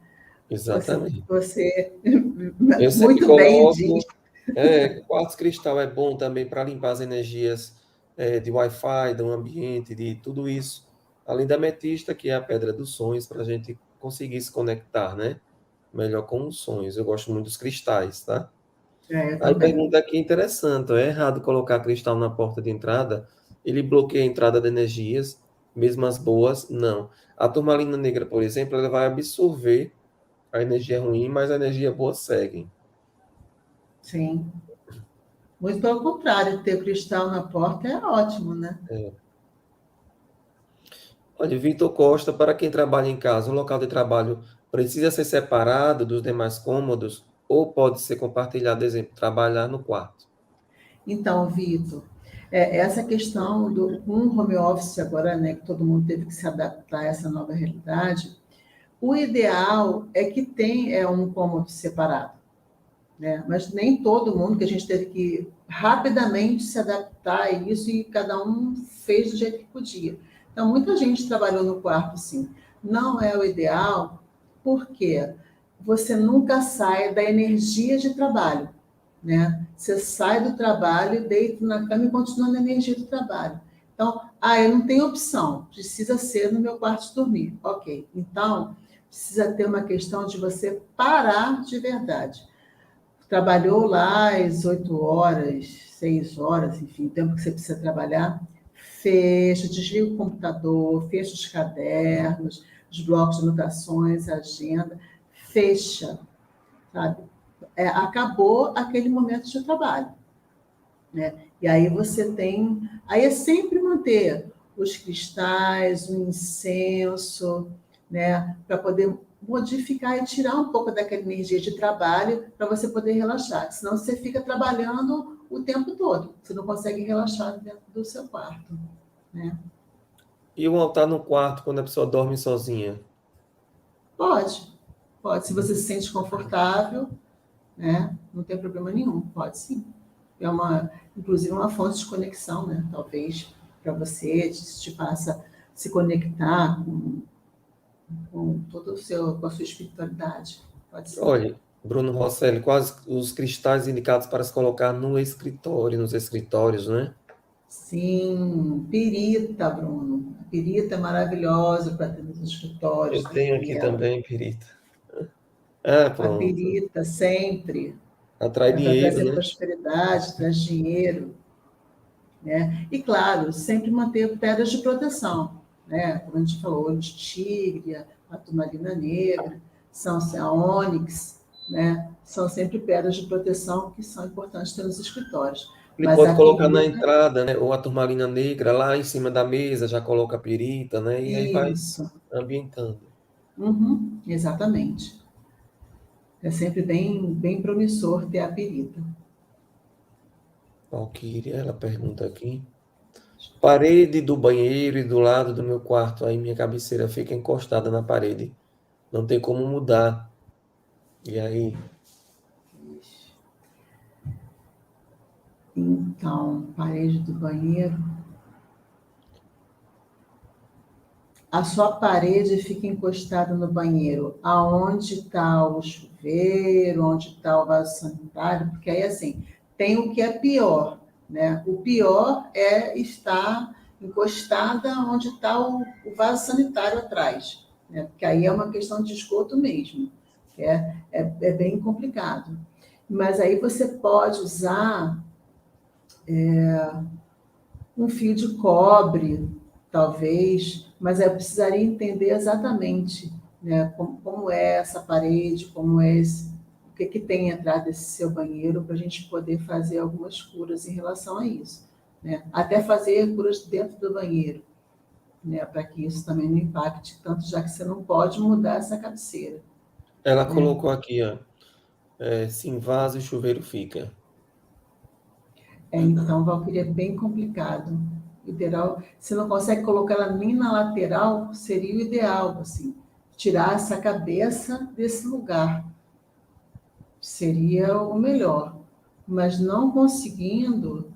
S1: Exatamente.
S2: Você
S1: Eu sempre
S2: muito bem diz.
S1: coloco. Quartzo cristal é bom também para limpar as energias de Wi-Fi, do ambiente, de tudo isso. Além da ametista, que é a pedra dos sonhos, para a gente conseguir se conectar, né? Melhor com os sonhos. Eu gosto muito dos cristais, tá?
S2: Eu
S1: Aí
S2: também.
S1: pergunta aqui interessante: é errado colocar cristal na porta de entrada? Ele bloqueia a entrada de energias, mesmo as boas? Não. A turmalina negra, por exemplo, ela vai absorver a energia ruim, mas a energia boa segue.
S2: Sim. Muito pelo contrário, ter o cristal na porta é ótimo, né?
S1: É. Olha, Vitor Costa, para quem trabalha em casa, o local de trabalho precisa ser separado dos demais cômodos ou pode ser compartilhado, exemplo, trabalhar no quarto?
S2: Então, Vitor, essa questão do com o home office agora, né, que todo mundo teve que se adaptar a essa nova realidade, o ideal é que tenha um cômodo separado, né? Mas nem todo mundo, que a gente teve que rapidamente se adaptar a isso e cada um fez do jeito que podia. Então, muita gente trabalhou no quarto, sim. Não é o ideal, porque você nunca sai da energia de trabalho, né? Você sai do trabalho, deita na cama e continua na energia do trabalho. Então, eu não tenho opção, precisa ser no meu quarto de dormir. Ok, então precisa ter uma questão de você parar de verdade. Trabalhou lá as 8 horas, 6 horas, enfim, o tempo que você precisa trabalhar, fecha, desliga o computador, fecha os cadernos, os blocos de anotações, a agenda, fecha, sabe? Acabou aquele momento de trabalho, né? E aí você tem, aí é sempre manter os cristais, o incenso, né, para poder modificar e tirar um pouco daquela energia de trabalho para você poder relaxar. Senão você fica trabalhando o tempo todo, você não consegue relaxar dentro do seu quarto, né?
S1: E um altar no quarto quando a pessoa dorme sozinha?
S2: Pode, pode, se você se sente confortável, né? Não tem problema nenhum, pode sim. É inclusive uma fonte de conexão, né? Talvez para você te faça se conectar com todo o com a sua espiritualidade. Pode ser.
S1: Olha, Bruno Rosselli, quais os cristais indicados para se colocar no escritório, nos escritórios, né?
S2: Sim, pirita, Bruno. A pirita é maravilhosa para ter nos escritórios,
S1: Eu
S2: tem que
S1: tenho
S2: ter
S1: aqui
S2: ela.
S1: também, Pirita. Ah,
S2: A
S1: pronto.
S2: pirita sempre
S1: Atrai
S2: é para
S1: dinheiro,
S2: trazer
S1: né?
S2: prosperidade, traz dinheiro, né? E claro, sempre manter pedras de proteção, né? Como a gente falou, olho de tigre, a turmalina negra, a ônix, né? São sempre pedras de proteção que são importantes ter nos escritórios.
S1: Ele
S2: Mas
S1: pode
S2: a
S1: colocar na
S2: pirita,
S1: entrada, né? Ou a turmalina negra lá em cima da mesa, já coloca a pirita, né? E aí vai
S2: isso.
S1: ambientando.
S2: Uhum, exatamente. É sempre bem promissor ter a pirita.
S1: Valquíria, ela pergunta aqui. Parede do banheiro e do lado do meu quarto, aí minha cabeceira fica encostada na parede. Não tem como mudar. E aí,
S2: Então, parede do banheiro. A sua parede fica encostada no banheiro, aonde está o chuveiro, onde está o vaso sanitário, porque aí assim, tem o que é pior, né? O pior é estar encostada onde está o vaso sanitário atrás, né? Porque aí é uma questão de esgoto mesmo, é bem complicado. Mas aí você pode usar um fio de cobre, talvez, mas eu precisaria entender exatamente, né, como é essa parede, como é o que, que tem atrás desse seu banheiro, para a gente poder fazer algumas curas em relação a isso. Né? Até fazer curas dentro do banheiro, né, para que isso também não impacte tanto, já que você não pode mudar essa cabeceira.
S1: ela
S2: Né?
S1: colocou aqui, ó. Se vaso e chuveiro fica.
S2: Então, Valkyrie, é bem complicado. Ideal, você não consegue colocar ela nem na lateral, seria o ideal, assim, tirar essa cabeça desse lugar, seria o melhor. Mas não conseguindo,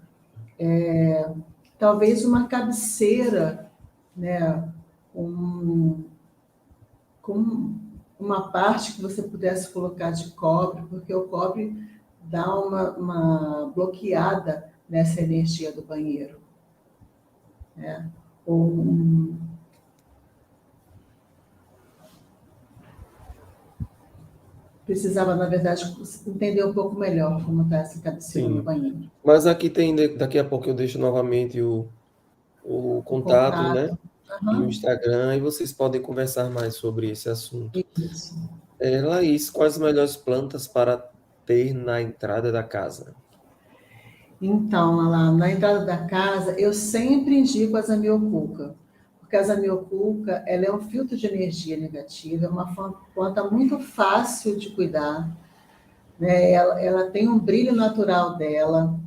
S2: talvez uma cabeceira, né, com, com uma parte que você pudesse colocar de cobre, porque o cobre dá uma bloqueada nessa energia do banheiro. Né? Ou precisava, na verdade, entender um pouco melhor como está essa cabeceira no
S1: Sim.
S2: banheiro.
S1: Mas aqui tem, daqui a pouco eu deixo novamente o
S2: O
S1: contato, né?
S2: contato.
S1: E o
S2: Uhum.
S1: Instagram, e vocês podem conversar mais sobre esse assunto.
S2: Isso.
S1: Laís, quais as melhores plantas para ter na entrada da casa?
S2: Então, lá na entrada da casa, eu sempre indico a zamioculca, porque a zamioculca ela é um filtro de energia negativa, é uma planta muito fácil de cuidar, né? Ela tem um brilho natural dela,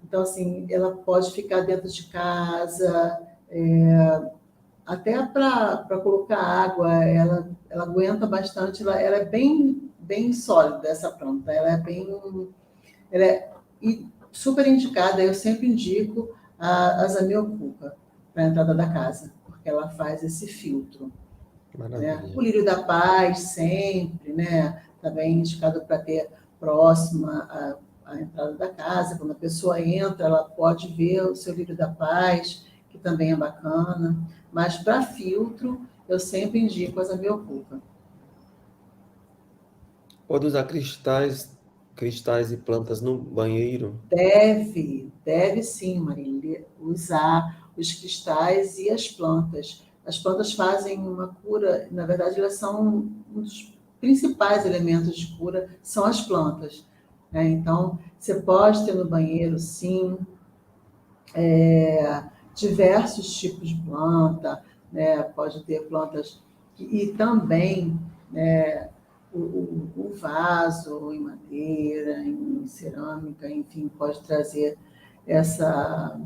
S2: então, assim, ela pode ficar dentro de casa, até para colocar água, ela aguenta bastante, ela é bem sólida, essa planta, ela é super indicada, eu sempre indico a zamioculca para a entrada da casa, porque ela faz esse filtro. Né? O
S1: Maravilha.
S2: lírio da paz, sempre, né? Também indicado para ter próxima à entrada da casa. Quando a pessoa entra, ela pode ver o seu lírio da paz, que também é bacana. Mas para filtro, eu sempre indico a zamioculca.
S1: Pode usar cristais e plantas no banheiro?
S2: Deve sim, Marília, usar os cristais e as plantas. As plantas fazem uma cura, na verdade, elas são um dos principais elementos de cura, são as plantas. Né? Então, você pode ter no banheiro, sim, diversos tipos de planta, né? Pode ter plantas E também, né, o vaso em madeira, em cerâmica, enfim, pode trazer essa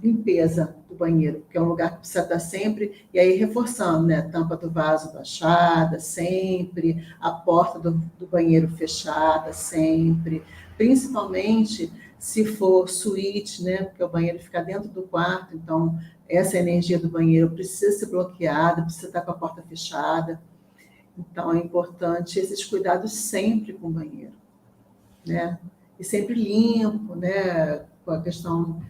S2: limpeza do banheiro, porque é um lugar que precisa estar sempre, e aí reforçando, né? Tampa do vaso baixada, sempre, a porta do banheiro fechada, sempre, principalmente se for suíte, né? Porque o banheiro fica dentro do quarto, então essa energia do banheiro precisa ser bloqueada, precisa estar com a porta fechada. Então é importante esses cuidados sempre com o banheiro, né? E sempre limpo, né? Com a questão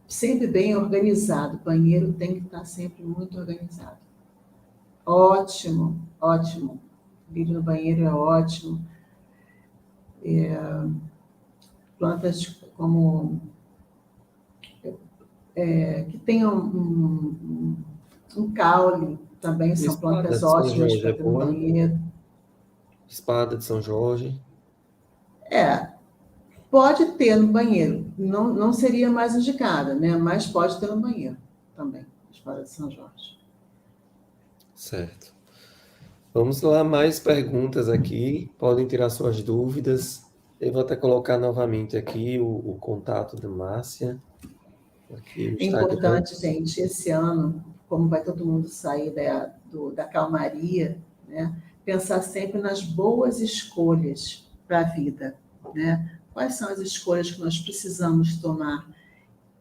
S2: sempre bem organizado. O banheiro tem que estar sempre muito organizado. Ótimo, ótimo. O brilho no banheiro é ótimo. Plantas como que tenham um caule também são
S1: Espada
S2: plantas
S1: de São
S2: ótimas
S1: Jorge
S2: para
S1: é
S2: ter no
S1: boa, né?
S2: banheiro.
S1: Espada de São Jorge.
S2: É, pode ter no banheiro. Não, não seria mais indicada, né? Mas pode ter no banheiro também, espada de São Jorge.
S1: Certo. Vamos lá, mais perguntas aqui. Podem tirar suas dúvidas. Eu vou até colocar novamente aqui o contato da Márcia, aqui o
S2: É
S1: Instagram.
S2: importante, gente, esse ano, como vai todo mundo sair da calmaria, né? Pensar sempre nas boas escolhas para a vida, né? Quais são as escolhas que nós precisamos tomar,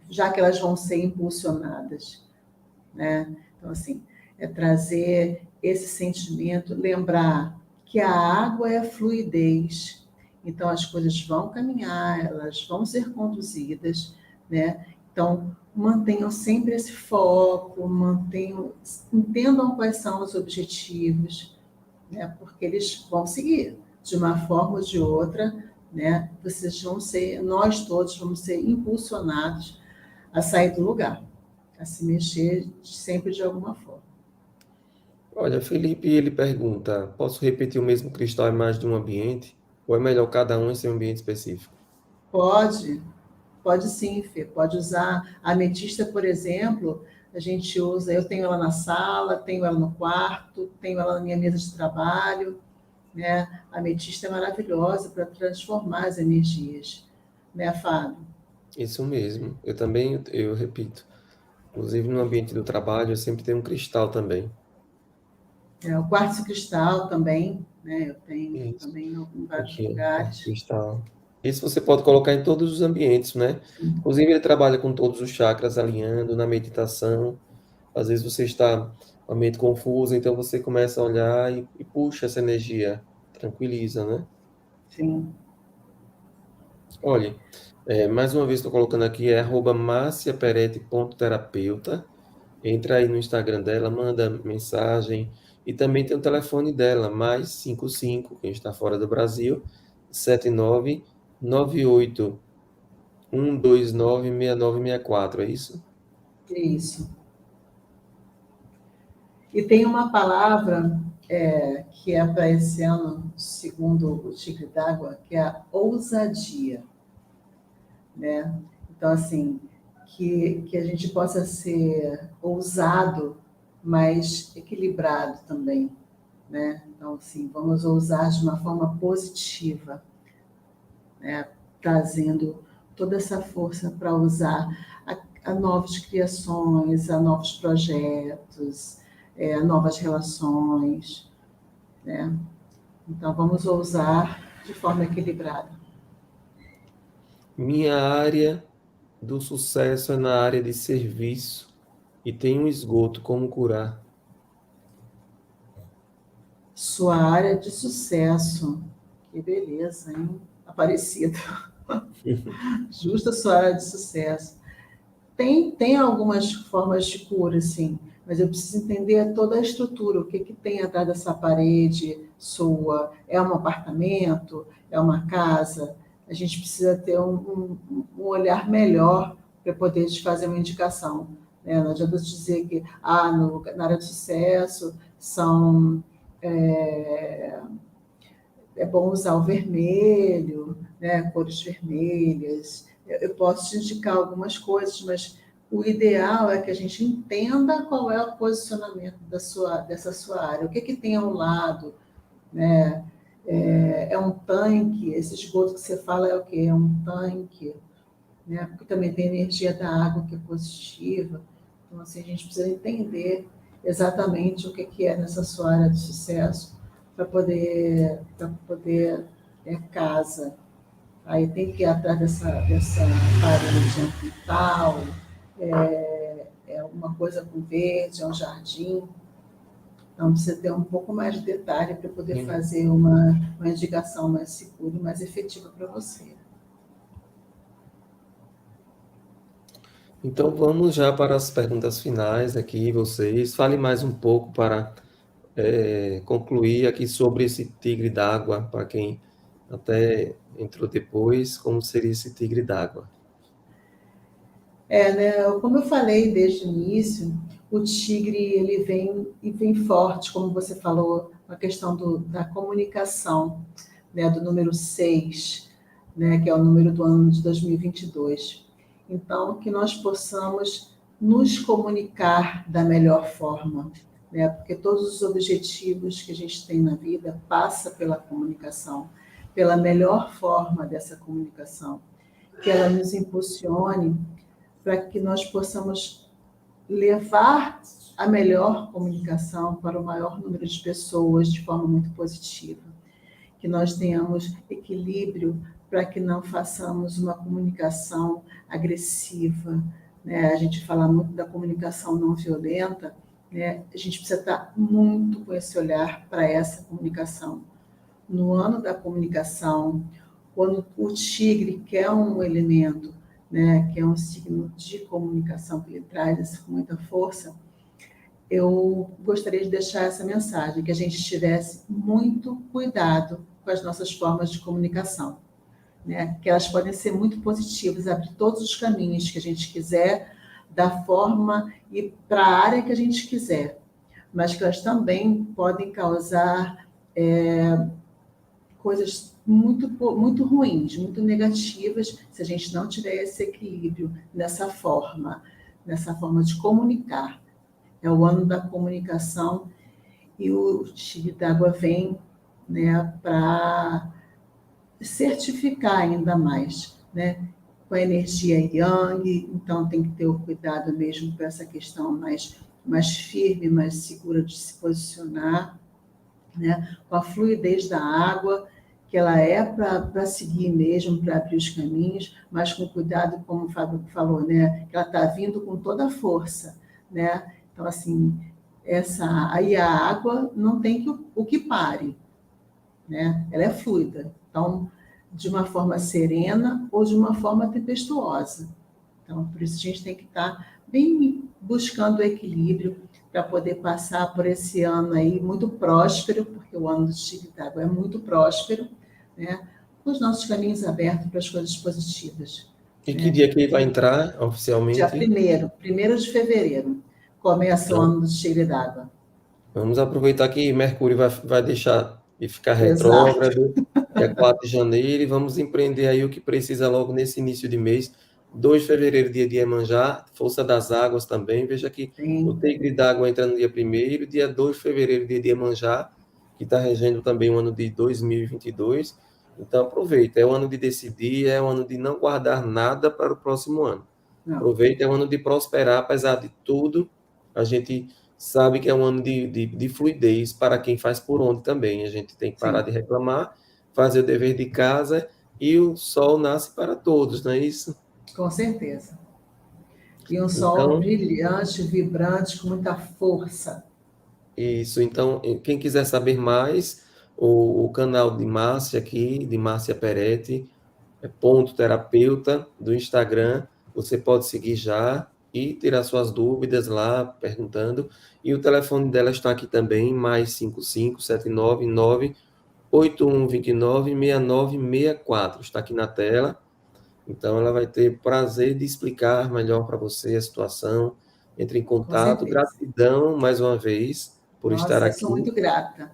S2: já que elas vão ser impulsionadas, né? Então, assim, é trazer esse sentimento, lembrar que a água é fluidez, então as coisas vão caminhar, elas vão ser conduzidas, né? Então, mantenham sempre esse foco, entendam quais são os objetivos, né? Porque eles vão seguir de uma forma ou de outra, né? Nós todos vamos ser impulsionados a sair do lugar, a se mexer sempre de alguma forma.
S1: Olha, Felipe, ele pergunta: posso repetir o mesmo cristal em mais de um ambiente? Ou é melhor cada um em seu ambiente específico?
S2: Pode, pode sim, Fê, pode usar. A ametista, por exemplo, a gente usa, eu tenho ela na sala, tenho ela no quarto, tenho ela na minha mesa de trabalho, né? A ametista é maravilhosa para transformar as energias, né, Fábio?
S1: Isso mesmo. Eu também, eu repito. Inclusive no ambiente do trabalho, eu sempre tenho um cristal também.
S2: O quartzo cristal também, né? Eu tenho
S1: Isso.
S2: também em vários
S1: Aqui, ó, quartzo
S2: lugares.
S1: cristal. Isso você pode colocar em todos os ambientes, né?
S2: Sim,
S1: Inclusive, ele trabalha com todos os chakras, alinhando na meditação. Às vezes você está com a mente confusa, então você começa a olhar e puxa essa energia, tranquiliza, né?
S2: sim.
S1: Olha, mais uma vez estou colocando aqui, é @marciaperetti.terapeuta. Entra aí no Instagram dela, manda mensagem. E também tem o telefone dela, mais 55, quem está fora do Brasil, 7998 129 6964, é isso?
S2: É isso. E tem uma palavra que é para esse ano, segundo o Tigre d'Água, que é a ousadia, né? Então, assim, que a gente possa ser ousado, mas equilibrado também, né? Então, assim, vamos ousar de uma forma positiva, né? Trazendo toda essa força para usar a novas criações, a novos projetos, a novas relações, né? Então, vamos ousar de forma equilibrada.
S1: Minha área do sucesso é na área de serviço e tem um esgoto, como curar?
S2: Sua área de sucesso. Que beleza, hein? Aparecida. Justa sua área de sucesso. Tem algumas formas de cura, sim, mas eu preciso entender toda a estrutura, o que, que tem atrás dessa parede sua. É um apartamento? É uma casa? A gente precisa ter um olhar melhor para poder te fazer uma indicação, né? Não adianta dizer que na área de sucesso são é, é bom usar o vermelho, né, cores vermelhas. Eu posso te indicar algumas coisas, mas o ideal é que a gente entenda qual é o posicionamento dessa sua área, o que tem ao lado, né? É um tanque, esse esgoto que você fala é o quê? É um tanque, né? Porque também tem energia da água que é positiva. Então, assim, a gente precisa entender exatamente o que é nessa sua área de sucesso para poder casa. Aí tem que ir atrás dessa parede ambiental, é uma coisa com verde, é um jardim. Então, precisa ter um pouco mais de detalhe para poder fazer uma indicação mais segura e mais efetiva para você.
S1: Então, vamos já para as perguntas finais aqui, vocês. Fale mais um pouco para concluir aqui sobre esse tigre d'água, para quem até entrou depois, como seria esse tigre d'água?
S2: Né, como eu falei desde o início, o tigre ele vem forte, como você falou, a questão da comunicação, né, do número 6, né, que é o número do ano de 2022. Então, que nós possamos nos comunicar da melhor forma, né, porque todos os objetivos que a gente tem na vida passa pela comunicação, pela melhor forma dessa comunicação, que ela nos impulsione para que nós possamos levar a melhor comunicação para o maior número de pessoas de forma muito positiva. Que nós tenhamos equilíbrio para que não façamos uma comunicação agressiva, né? A gente fala muito da comunicação não violenta, né? A gente precisa estar muito com esse olhar para essa comunicação. No ano da comunicação, quando o tigre quer um elemento, né, que é um signo de comunicação que ele traz com muita força, eu gostaria de deixar essa mensagem, que a gente tivesse muito cuidado com as nossas formas de comunicação, né, que elas podem ser muito positivas, abrir todos os caminhos que a gente quiser, da forma e para a área que a gente quiser, mas que elas também podem causar coisas muito ruins, muito negativas, se a gente não tiver esse equilíbrio nessa forma de comunicar. É o ano da comunicação e o tigre d'água vem, né, para certificar ainda mais, né, com a energia yang, então tem que ter o cuidado mesmo para essa questão mais firme, mais segura de se posicionar, né, com a fluidez da água, que ela é para seguir mesmo, para abrir os caminhos, mas com cuidado, como o Fábio falou, né, que ela está vindo com toda a força, né? Então, assim, aí a água não tem o que pare, né? Ela é fluida, então, de uma forma serena ou de uma forma tempestuosa. Então, por isso a gente tem que estar bem buscando o equilíbrio para poder passar por esse ano aí muito próspero, porque o ano do tigre d'água é muito próspero, né? Com os nossos caminhos abertos para as coisas positivas.
S1: E que
S2: Né?
S1: dia que ele vai entrar
S2: Dia
S1: oficialmente?
S2: 1º de fevereiro, começa o
S1: Então,
S2: ano do tigre d'água.
S1: vamos aproveitar que Mercúrio vai deixar de ficar
S2: Exato.
S1: retrógrado, dia 4 de janeiro, e vamos empreender aí o que precisa logo nesse início de mês. 2 de fevereiro, dia de Iemanjá, Força das Águas também. Veja que o
S2: Sim,
S1: Tigre d'Água entra no dia 1º, dia 2 de fevereiro, dia de Iemanjá, que está regendo também o ano de 2022. Então, aproveita, é o ano de decidir, é o ano de não guardar nada para o próximo ano.
S2: não,
S1: Aproveita, é o ano de prosperar, apesar de tudo, a gente sabe que é um ano de fluidez para quem faz por onde também. A gente tem que parar
S2: sim,
S1: de reclamar, fazer o dever de casa e o sol nasce para todos, não é isso?
S2: com certeza. E um sol
S1: Então,
S2: brilhante, vibrante, com muita força.
S1: isso. Então, quem quiser saber mais, o canal de Márcia aqui, de Márcia Peretti, é ponto terapeuta do Instagram, você pode seguir já e tirar suas dúvidas lá, perguntando. E o telefone dela está aqui também, mais 55 799 8129 6964. Está aqui na tela. Então, ela vai ter prazer de explicar melhor para você a situação. Entre em
S2: Com
S1: contato.
S2: certeza.
S1: Gratidão, mais uma vez, por estar
S2: Nossa, eu sou
S1: aqui.
S2: muito grata.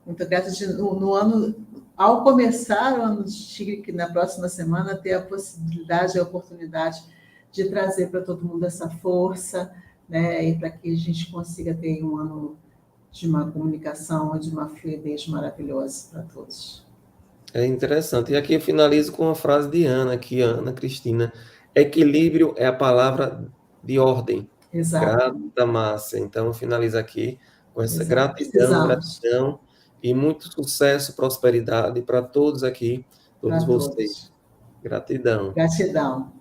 S2: Muito grata de, no ano, ao começar o ano de Tigre, que na próxima semana ter a possibilidade, a oportunidade de trazer para todo mundo essa força, né? E para que a gente consiga ter um ano de uma comunicação, de uma fluidez maravilhosa para todos.
S1: É interessante. E aqui eu finalizo com uma frase de Ana, aqui, Ana Cristina. Equilíbrio é a palavra de ordem.
S2: Exato,
S1: Grata, Márcia. Então, eu finalizo aqui com essa
S2: exato.
S1: gratidão,
S2: Precisamos
S1: gratidão e muito sucesso, prosperidade para todos aqui, todos
S2: para
S1: vocês.
S2: todos.
S1: Gratidão.
S2: Gratidão.